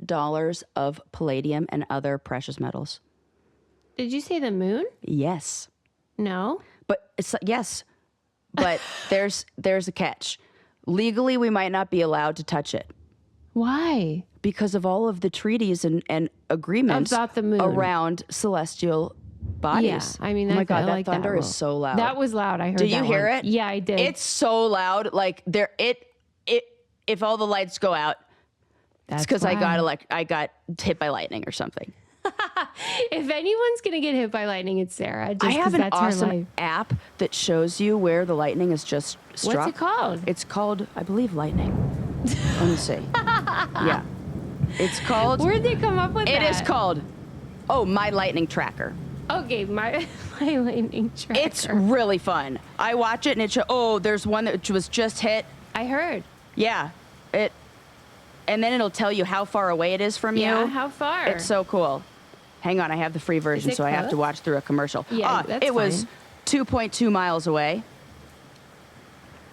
of palladium and other precious metals? Did you say the moon? Yes. No. But yes. But there's a catch. Legally, we might not be allowed to touch it Why? because of all of the treaties and agreements About the moon. around celestial bodies. Yeah, I mean, oh my I God, that like thunder that is rule. so loud. That was loud. I heard. Did you that hear one. it? Yeah, I did. It's so loud. Like if all the lights go out, it's because I got hit by lightning or something. If anyone's gonna get hit by lightting, it's Sarah. Just I have 'cause an that's her awesome life. app that shows you where the lightning is just struck. What's it called? It's called, I believe, Lightning. Let me see. Yeah. It's called. Where'd they come up with that? It is called, My Lightning Tracker. Okay, my lightning tracker. It's really fun. I watch it and it there's one that was just hit. I heard. Yeah. And then it'll tell you how far away it is from Yeah, you. how far? It's so cool. Hang on, I have the free version, it so I have to close? watch through a commercial. Yeah, that's it was fine. 2.2 miles away.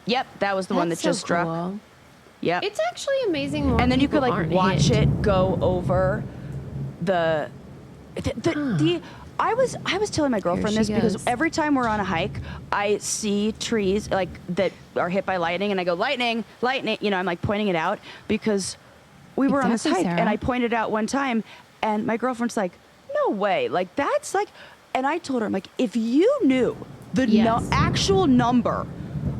Yep, that was the one that That's so just struck. cool. Yep. It's actually amazing. More And then you could people like aren't watch hit. it go over the I was telling my girlfriend she this because goes. every time we're on a hike, I see trees like that are hit by lightning, and I go lightning, lightning. You know, I'm like pointing it out because we were on this Exactly, hike, Sarah. and I pointed out one time, and my girlfriend's like, "No way! Like that's like," and I told her, I'm like, if you knew the Yes. actual number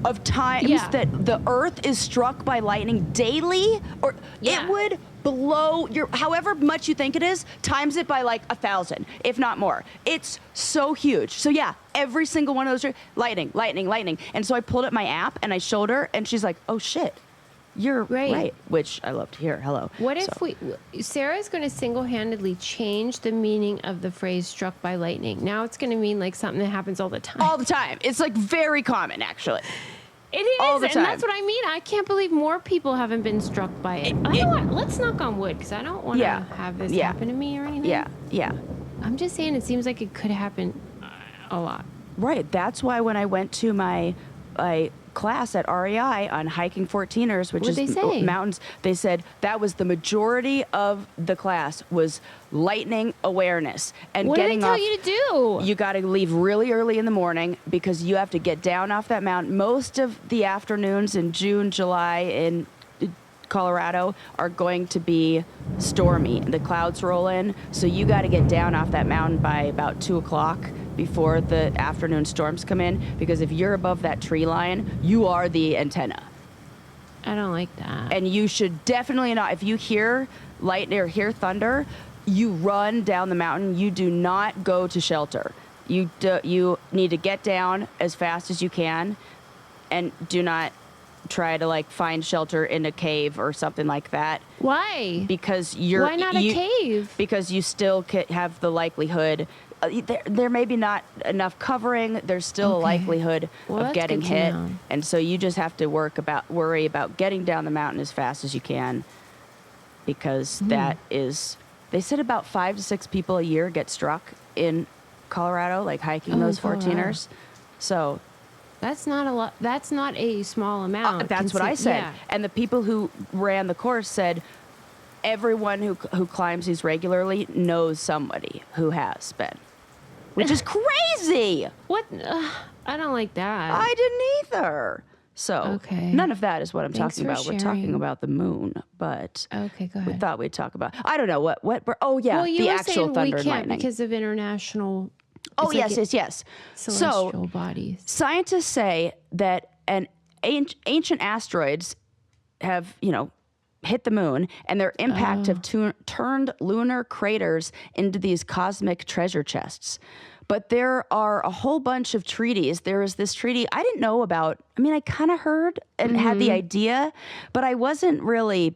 of times Yeah. that the Earth is struck by lightning daily, or Yeah. it would blow your however much you think it is, times it by like 1,000, if not more. It's so huge. So yeah, every single one of those lightning, lightning, lightning. And so I pulled up my app and I showed her, and she's like, "Oh shit, you're right," which I love to hear. Hello. What if So- Sarah's going to single-handedly change the meaning of the phrase "struck by lightning"? Now it's going to mean like something that happens all the time. all the time? It's like very common, actually. It is, all the and time. that's what I mean. I can't believe more people haven't been struck by it. Let's knock on wood, because I don't want to have this happen to me or anything. Yeah. I'm just saying, it seems like it could happen a lot. Right. That's why when I went to my class at REI on hiking 14ers, which What'd is they say? mountains, they said that was the majority of the class was lightning awareness and What did they getting tell off. you to do? You got to leave really early in the morning because you have to get down off that mountain. Most of the afternoons in June, July, and Colorado are going to be stormy. The clouds roll in, so you got to get down off that mountain by about 2 o'clock before the afternoon storms come in, because if you're above that tree line, you are the antenna. I don't like that. And you should definitely not, if you hear lightning or hear thunder, you run down the mountain. You do not go to shelter. You need to get down as fast as you can, and do not try to like find shelter in a cave or something like that. Why? Because why not a cave? Because you still have the likelihood. There may be not enough covering. There's still a likelihood of getting hit, and so you just have to worry about getting down the mountain as fast as you can, because that is. They said about 5 to 6 people a year get struck in Colorado, like hiking those 14ers. So. That's not a lot. That's not a small amount. That's what I said. Yeah. And the people who ran the course said everyone who climbs these regularly knows somebody who has been, which is crazy. What? I don't like that. I didn't either. So none of that is what I'm talking about. Sharing. We're talking about the moon, but go ahead. We thought we'd talk about. I don't know what. Oh yeah, well, you the were actual saying thunder we and can't lightning because of international. Oh yes. Celestial bodies. Scientists say that ancient asteroids have, hit the moon, and their impact have turned lunar craters into these cosmic treasure chests. But there are a whole bunch of treaties. There is this treaty I didn't know about. I mean, I kind of heard and had the idea, but I wasn't really,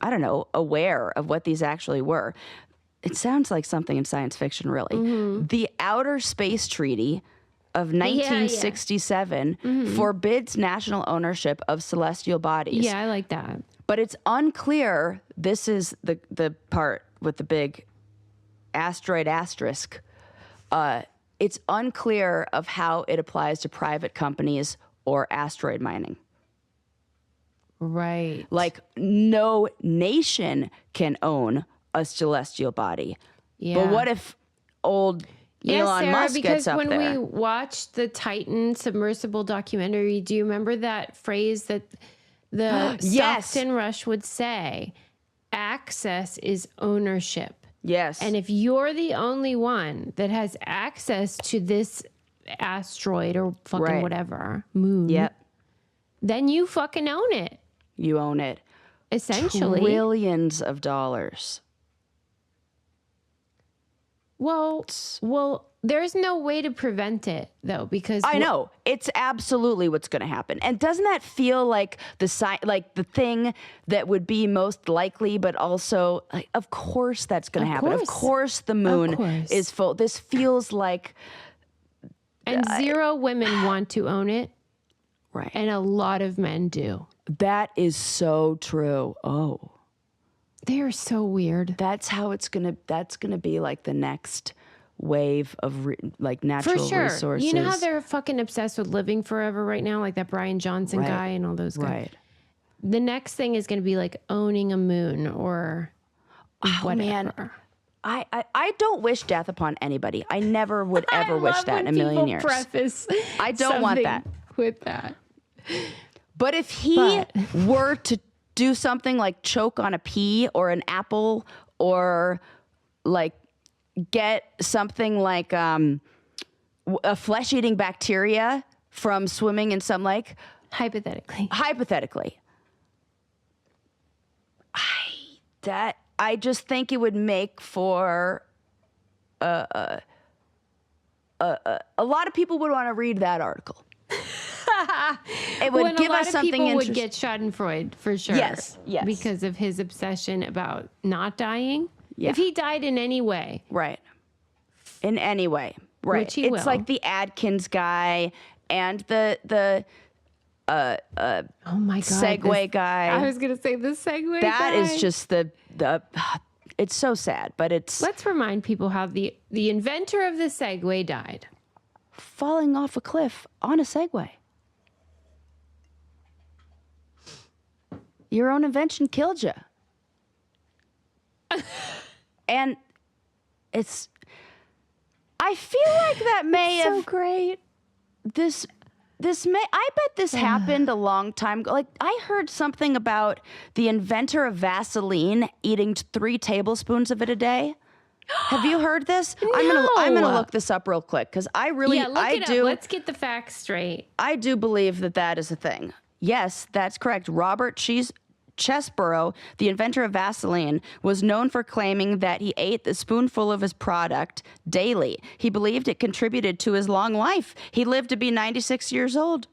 aware of what these actually were. It sounds like something in science fiction, really. The Outer Space Treaty of 1967 forbids national ownership of celestial bodies. Yeah, I like that. But it's unclear. This is the part with the big asteroid asterisk. It's unclear of how it applies to private companies or asteroid mining. Right. Like, no nation can own a celestial body. Yeah. But what if old Elon Sarah, Musk gets up because there? when we watched the Titan submersible documentary, do you remember that phrase that the Stockton Rush would say? Access is ownership. Yes. And if you're the only one that has access to this asteroid or fucking whatever, moon, then you fucking own it. You own it. Essentially. Trillions of dollars. Well, there's no way to prevent it, though, because I know it's absolutely what's going to happen. And doesn't that feel like the thing that would be most likely, but also, like, of course that's going to happen. Of course the moon is full. This feels like, and 0 women want to own it, right? And a lot of men do. That is so true. Oh. They're so weird. That's gonna be like the next wave of natural resources. You know how they're fucking obsessed with living forever right now, like that Brian Johnson guy and all those guys. Right. The next thing is going to be like owning a moon or whatever. Man. I don't wish death upon anybody. I never would ever wish that in a million years. Preface I don't want that with that. But if he were to do something like choke on a pea or an apple, or like get something like a flesh-eating bacteria from swimming in some lake. Hypothetically. I just think it would make for a lot of people would want to read that article. It would give us something interesting. Would get Schadenfreude for sure. Yes, because of his obsession about not dying. Yeah. If he died in any way, right? In any way, right? Which he it's will. like the Adkins guy and the oh my god, Segway guy. I was gonna say the Segway. That guy. is just the. It's so sad, but it's. Let's remind people how the inventor of the Segway died. Falling off a cliff on a Segway. Your own invention killed you. And I feel like that may have... so great. This I bet this happened a long time ago. Like, I heard something about the inventor of Vaseline eating 3 tablespoons of it a day. Have you heard this? No. I'm gonna look this up real quick because I really, look I it do. up. Let's get the facts straight. I do believe that is a thing. Yes, that's correct. Robert Chesborough, the inventor of Vaseline, was known for claiming that he ate the spoonful of his product daily. He believed it contributed to his long life. He lived to be 96 years old.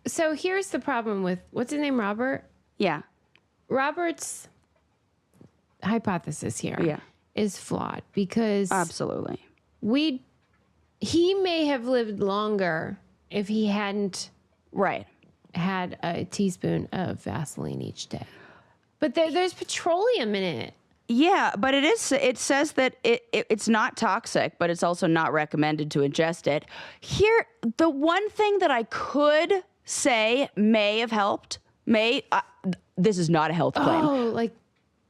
So here's the problem with, what's his name, Robert? Yeah. Robert's hypothesis here is flawed because Absolutely. he may have lived longer if he hadn't had a teaspoon of Vaseline each day. But there's petroleum in it. Yeah, but it says that it's not toxic, but it's also not recommended to ingest it. Here, the one thing that I could say may have helped, this is not a health claim. Oh,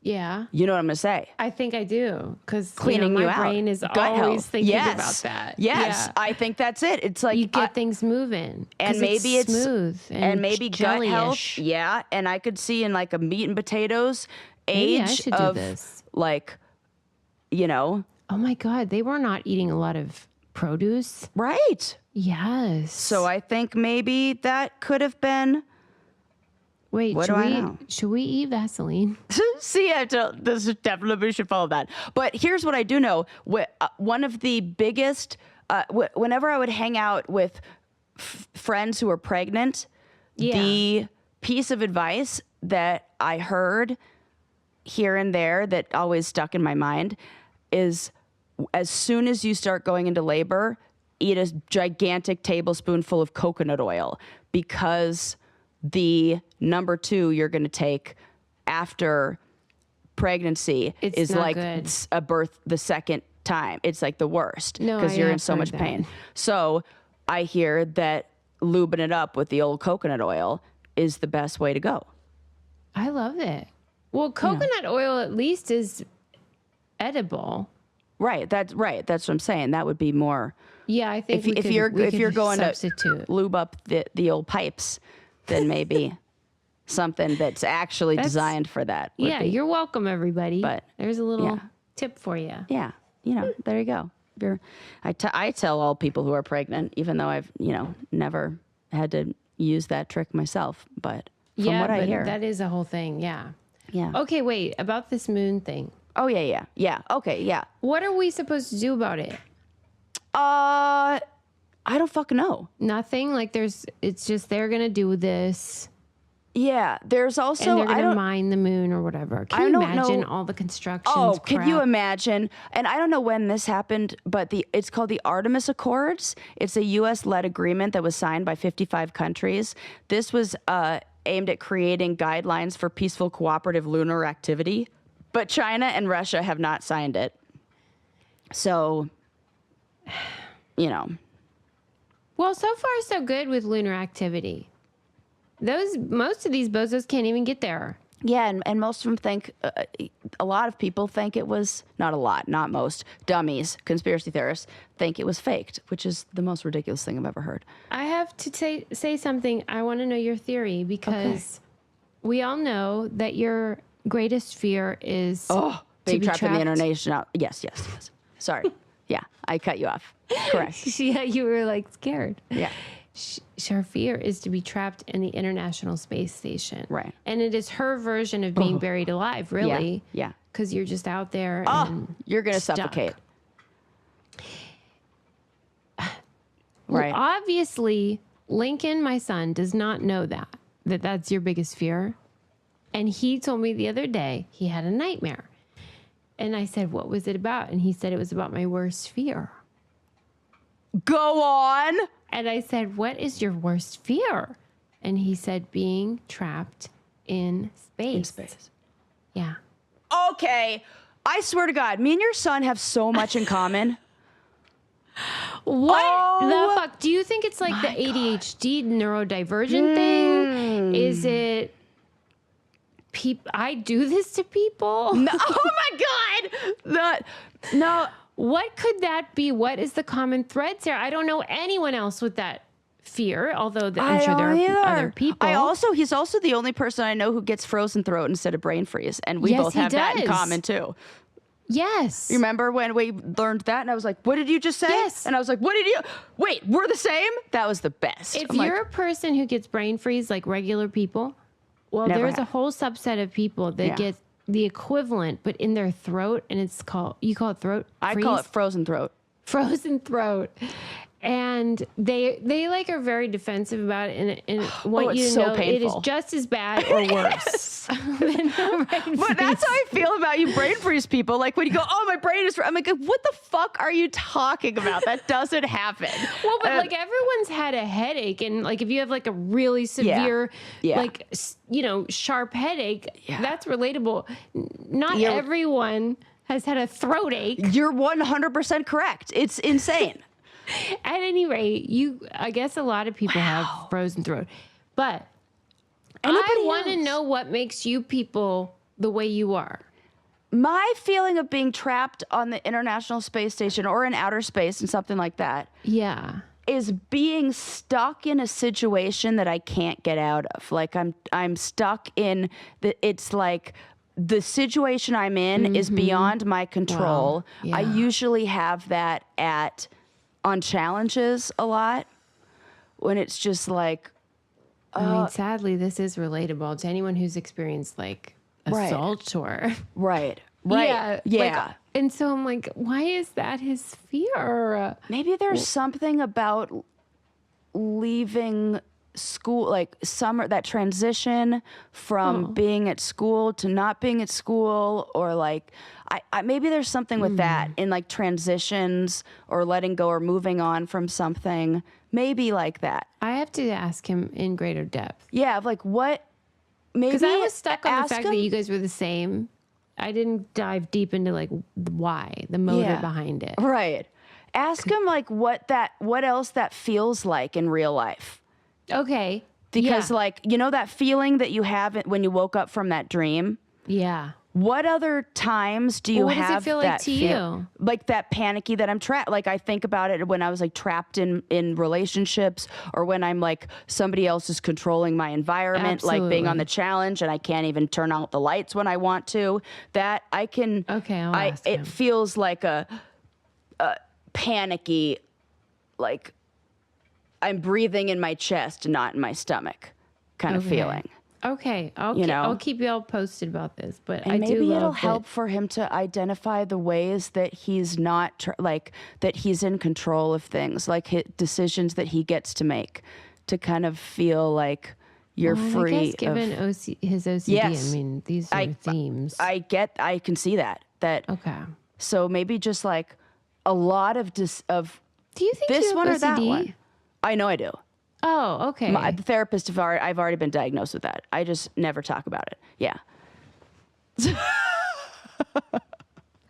yeah. You know what I'm going to say? I think I do, because Cleaning my you out. brain is Gut always health. thinking Yes. about that. Yes, Yeah. I think that's it. It's like You get things moving. and 'cause maybe it's smooth and maybe gut jelly-ish. health. Yeah, and I could see in like a meat and potatoes Maybe I age should do of this. like, you know, Oh my God, they were not eating a lot of produce. right. Yes. So I think maybe that could have been. Wait, What do I know? should we eat Vaseline? See, this definitely we should follow that. But here's what I do know: one of the biggest, whenever I would hang out with friends who were pregnant, the piece of advice that I heard here and there that always stuck in my mind is, as soon as you start going into labor, eat a gigantic tablespoonful of coconut oil, because the number 2 you're going to take after pregnancy is not like good. a birth the second time. It's like the worst No, because I you're in have so heard much that. pain. So I hear that lubing it up with the old coconut oil is the best way to go. I love it. Well, coconut oil at least is edible. Right. That's what I'm saying. That would be more. Yeah, I think If you're going substitute. to lube up the old pipes, then maybe something that's actually designed for that. Would be. You're welcome, everybody. But, there's a little tip for you. Yeah, there you go. I tell all people who are pregnant, even though I've never had to use that trick myself. But from what I hear, that is a whole thing. Yeah. yeah. Okay, wait, about this moon thing. Oh yeah. Okay, yeah. What are we supposed to do about it? I don't fucking know. Nothing. Like it's just they're gonna do this. Yeah, there's also And they're gonna mine the moon or whatever. Can you imagine all the construction? Oh, can you imagine? And I don't know when this happened, but it's called the Artemis Accords. It's a U.S.-led agreement that was signed by 55 countries. This was aimed at creating guidelines for peaceful cooperative lunar activity, but China and Russia have not signed it. So, Well, so far so good with lunar activity. Most of these bozos can't even get there. Yeah, and most of them think, a lot of people think it was, not a lot, not most, dummies, conspiracy theorists, think it was faked, which is the most ridiculous thing I've ever heard. I have to say something. I want to know your theory because we all know that your greatest fear is Being trapped in the international. Yes. Sorry. Yeah, I cut you off. Correct. Yeah, you were like scared. Yeah. Her fear is to be trapped in the International Space Station. Right. And it is her version of being buried alive, really. Yeah. Because you're just out there. Oh, and you're going to stuck. suffocate. Well, Right. obviously, Lincoln, my son, does not know that's your biggest fear. And he told me the other day he had a nightmare. And I said, what was it about? And he said it was about my worst fear. Go on. And I said, what is your worst fear? And he said, being trapped in space. Yeah. Okay. I swear to God, me and your son have so much in common. What the fuck? Do you think it's like the ADHD neurodivergent thing? Is it I do this to people? No, oh my God. No. what could that be? What is the common thread, Sarah? I don't know anyone else with that fear, although I'm sure there are other people. He's also the only person I know who gets frozen throat instead of brain freeze. And we both have that in common too. Yes. You remember when we learned that and I was like, what did you just say? Yes. And I was like, what did you, wait, we're the same? That was the best. If you're a person who gets brain freeze like regular people, well, there's a whole subset of people that get the equivalent, but in their throat, and you call it throat freeze? I call it frozen throat. Frozen throat. And they like are very defensive about it and want you to know painful. It is just as bad or worse. But that's how I feel about you brain freeze people. Like when you go, oh, my brain is, I'm like, what the fuck are you talking about? That doesn't happen. Well, but like everyone's had a headache, and like if you have like a really severe, like, sharp headache, that's relatable. Not everyone has had a throat ache. You're 100% correct. It's insane. At any rate, I guess a lot of people have frozen throat, but I want to know what makes you people the way you are. My feeling of being trapped on the International Space Station or in outer space and something like that. Yeah. Is being stuck in a situation that I can't get out of. Like I'm stuck in it's like the situation I'm in is beyond my control. Wow. Yeah. I usually have that on challenges a lot when it's just like, I mean, sadly, this is relatable to anyone who's experienced like assault or right. Yeah. Like, and so I'm like, why is that his fear? Maybe there's something about leaving school, like that transition from being at school to not being at school, or like I maybe there's something with that in like transitions or letting go or moving on from something, maybe like that. I have to ask him in greater depth. Yeah, of like what, maybe because I was stuck on the fact that you guys were the same. I didn't dive deep into like why, the motor behind it. Right. Ask him like what else that feels like in real life. Okay. Because like, that feeling that you have when you woke up from that dream. Yeah. What other times do you have does it feel like to you? Like that panicky that I'm trapped. Like I think about it when I was like trapped in relationships, or when I'm like somebody else is controlling my environment, like being on the challenge and I can't even turn out the lights when I want to. That I can. Okay, I'll ask him. It feels like a panicky, like I'm breathing in my chest, not in my stomach, kind of feeling. Okay, I'll keep you all posted about this, but and maybe it'll help for him to identify the ways that he's not that he's in control of things, like decisions that he gets to make, to kind of feel like you're free. I guess given his OCD, I mean, these are themes. I can see that. Okay. So maybe just like a lot of Do you think this you have one OCD? or that one. I know I do. Oh, okay. The therapist, I've already been diagnosed with that. I just never talk about it. Yeah.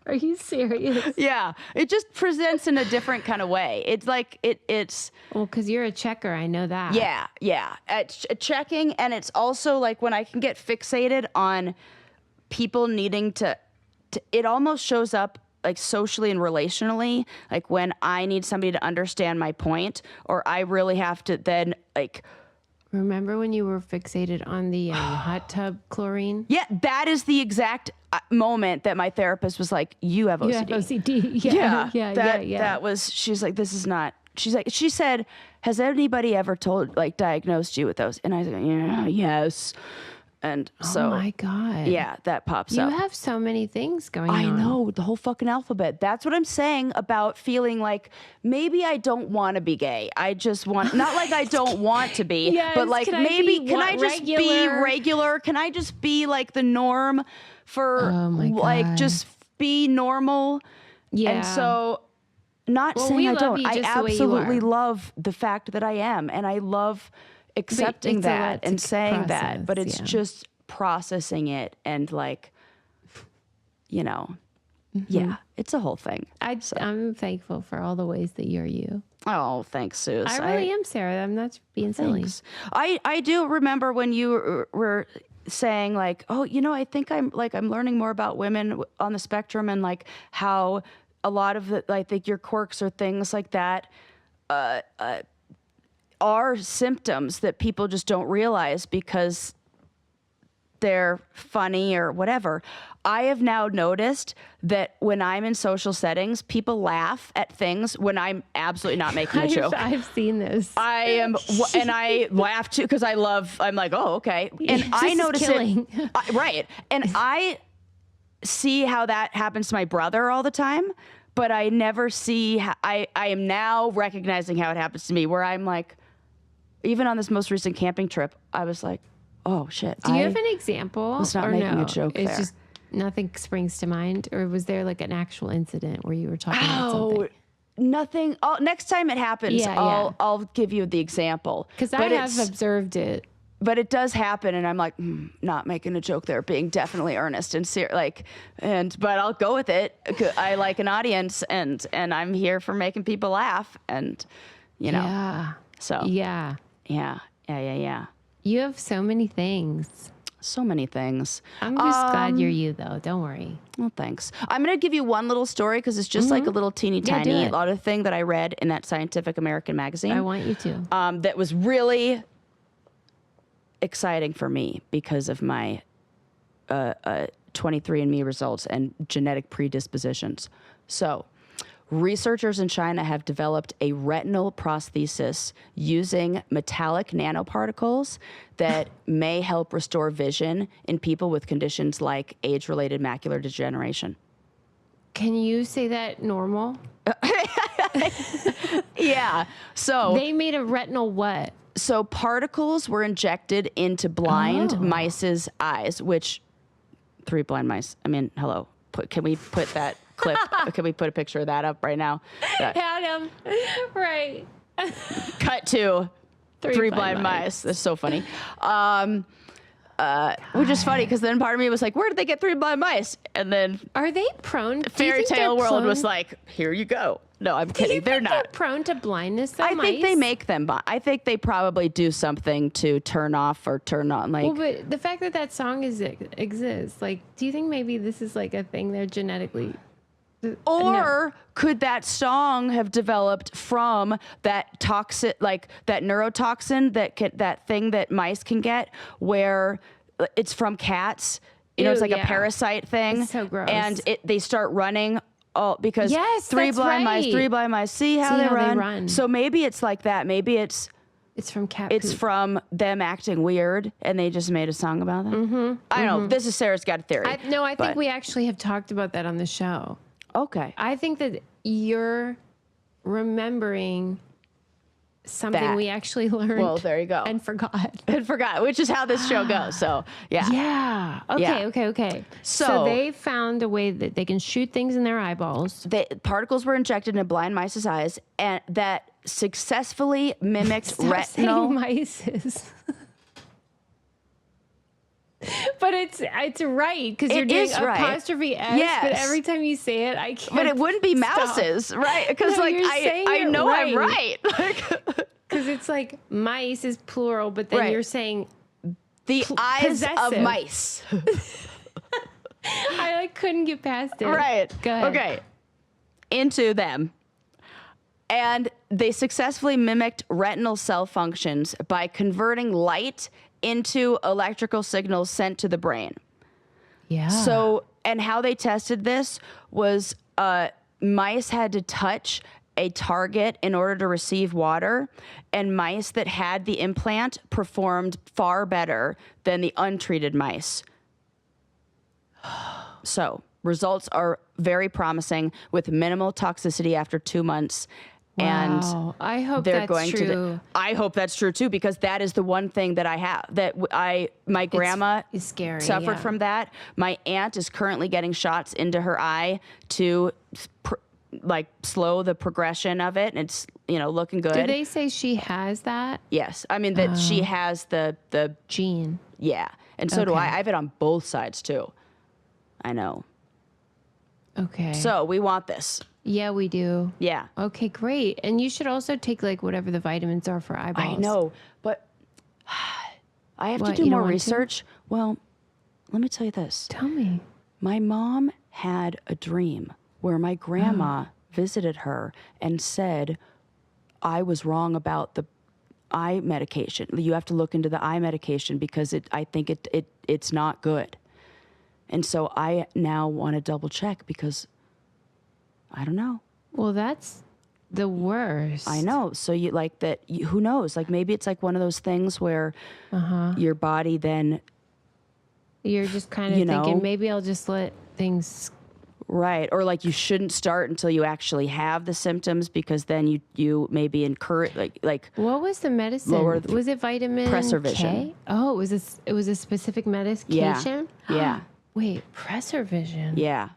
Are you serious? Yeah. It just presents in a different kind of way. It's like, it's... Well, because you're a checker. I know that. Yeah. Yeah. At checking. And it's also like when I can get fixated on people needing to it almost shows up like socially and relationally, like when I need somebody to understand my point, or I really have to then like. Remember when you were fixated on the hot tub chlorine? Yeah, that is the exact moment that my therapist was like, "You have OCD." You have OCD. Yeah. That was. She's like, "This is not." She said, "Has anybody ever diagnosed you with those?" And I said, "Yeah, yes." And so, oh my God. Yeah, that pops up. You have so many things going on. I know, the whole fucking alphabet. That's what I'm saying about feeling like maybe I don't want to be gay. I just want, not like I don't want to be, but like can I just be regular? Can I just be like the norm for like just be normal? Yeah. And so not saying I don't. I absolutely love the fact that I am, and I love accepting that and saying that, but it's just processing it and like, yeah, it's a whole thing. I'm thankful for all the ways that you're you. Oh, thanks, Suze. I really am, Sarah. I'm not being silly. I do remember when you were saying like, oh, I think I'm learning more about women on the spectrum and like how a lot of the, I think your quirks or things like that are symptoms that people just don't realize because they're funny or whatever. I have now noticed that when I'm in social settings, people laugh at things when I'm absolutely not making a joke. I've seen this. I am, and I laugh too because I'm like, oh, okay. And I notice it. Right. And I see how that happens to my brother all the time, but I never see how, I am now recognizing how it happens to me, where I'm like, even on this most recent camping trip, I was like, oh shit. Do you have an example? I was not making a joke it's there. Just nothing springs to mind, or was there like an actual incident where you were talking about something? Nothing. Next time it happens, I'll give you the example. Because I have observed it. But it does happen, and I'm like, not making a joke there, being definitely earnest and but I'll go with it. I like an audience, and I'm here for making people laugh, and Yeah. So Yeah. You have so many things. So many things. I'm just glad you're you, though. Don't worry. Well, thanks. I'm going to give you one little story because it's just like a little teeny tiny lot of thing that I read in that Scientific American magazine. I want you to. That was really exciting for me because of my 23andMe results and genetic predispositions. So, researchers in China have developed a retinal prosthesis using metallic nanoparticles that may help restore vision in people with conditions like age-related macular degeneration. Can you say that normal? Yeah. So they made a retinal what? So particles were injected into blind mice's eyes, which 3 blind mice. I mean, hello. Can we put that clip? Can we put a picture of that up right now? Adam, right. Cut to 3 blind mice. That's so funny. Which is funny because then part of me was like, where did they get 3 blind mice? And then are they prone? Fairy Tale World was like, here you go. No, I'm kidding. They're not. They're prone to blindness, though, I think they make them. I think they probably do something to turn off or turn on. Like, well, but the fact that that song exists, like, do you think maybe this is like a thing they're genetically? Or could that song have developed from that toxic, like that neurotoxin that thing that mice can get, where it's from cats? You know, it's like a parasite thing. It's so gross. And they start running. Oh, because yes, 3 blind mice, 3 blind mice. See how they run. So maybe it's like that. Maybe it's from cat. It's poop. from them acting weird, and they just made a song about that. Mm-hmm. I don't know. This is Sarah's got a theory. I think we actually have talked about that on the show. Okay. I think that you're remembering something we actually learned. Well, there you go. And forgot. Which is how this show goes. So, yeah. Yeah. Okay. So they found a way that they can shoot things in their eyeballs. Particles were injected into blind mice's eyes, and that successfully mimicked retinal. Mice's. But it's right because you're doing apostrophe S. Yes. But every time you say it, I can't. But it wouldn't be mouses, right? Because I know I'm right. Because it's like mice is plural, but then you're saying the eyes of mice. I couldn't get past it. Right. Go ahead. Okay. Into them. And they successfully mimicked retinal cell functions by converting light into electrical signals sent to the brain. Yeah. So, and how they tested this was mice had to touch a target in order to receive water, and mice that had the implant performed far better than the untreated mice. So, results are very promising with minimal toxicity after 2 months. And I hope they're that's going true. I hope that's true too, because that is the one thing that I have my grandma is scary, suffered from that. My aunt is currently getting shots into her eye to slow the progression of it, and it's looking good. Do they say she has that? Yes, I mean that she has the gene. Yeah, and so do I. I have it on both sides too. I know. Okay. So we want this. Yeah, we do. Yeah. Okay, great. And you should also take whatever the vitamins are for eyeballs. I know, but I have to do more research. Well, let me tell you this. Tell me. My mom had a dream where my grandma visited her and said, I was wrong about the eye medication. You have to look into the eye medication because I think it's not good. And so I now want to double check because I don't know. Well, that's the worst. I know. So you like that, who knows? Like maybe it's like one of those things where your body then. You're just kind of thinking, maybe I'll just let things. Right. Or like you shouldn't start until you actually have the symptoms because then you maybe incur like. What was the medicine? Was it vitamin Preservision. K? Oh, it was a specific medication? Yeah. Wait, Preservision. Yeah.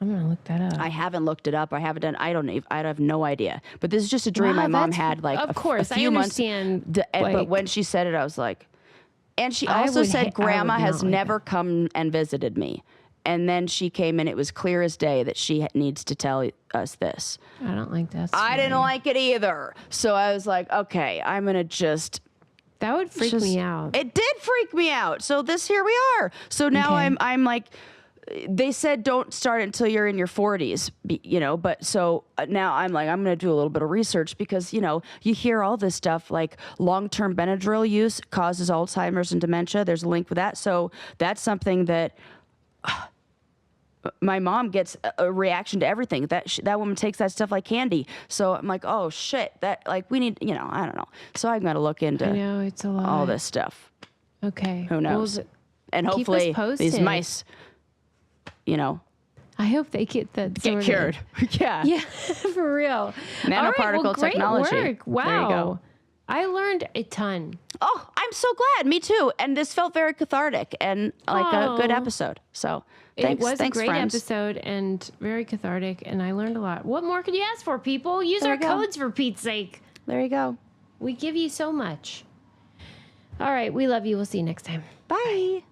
I'm going to look that up. I haven't looked it up. I haven't done. I have no idea. But this is just a dream my mom had like of course, a few I understand, months. But when she said it, I was like, and she also said Grandma has never come and visited me. And then she came and it was clear as day that she needs to tell us this. I don't like that. I didn't like it either. So I was like, okay, I'm going to just. That would freak me out. It did freak me out. So here we are. So now I'm like, they said don't start until you're in your 40s, but so now I'm like, I'm going to do a little bit of research because, you hear all this stuff like long-term Benadryl use causes Alzheimer's and dementia. There's a link with that. So that's something that my mom gets a reaction to everything. That woman takes that stuff like candy. So I'm like, oh shit, that like we need, I don't know. So I'm going to look into it's a lot. all this stuff. Okay. Who knows? Well, and hopefully these mice, I hope they get that get cured. Yeah. Yeah, for real. Nanoparticle technology. Great work. Wow. There you go. I learned a ton. Oh, I'm so glad. Me too. And this felt very cathartic and like a good episode. So thanks. It was a great friends. episode and very cathartic, and I learned a lot. What more could you ask for, people? Use our codes for Pete's sake. There you go. We give you so much. All right. We love you. We'll see you next time. Bye.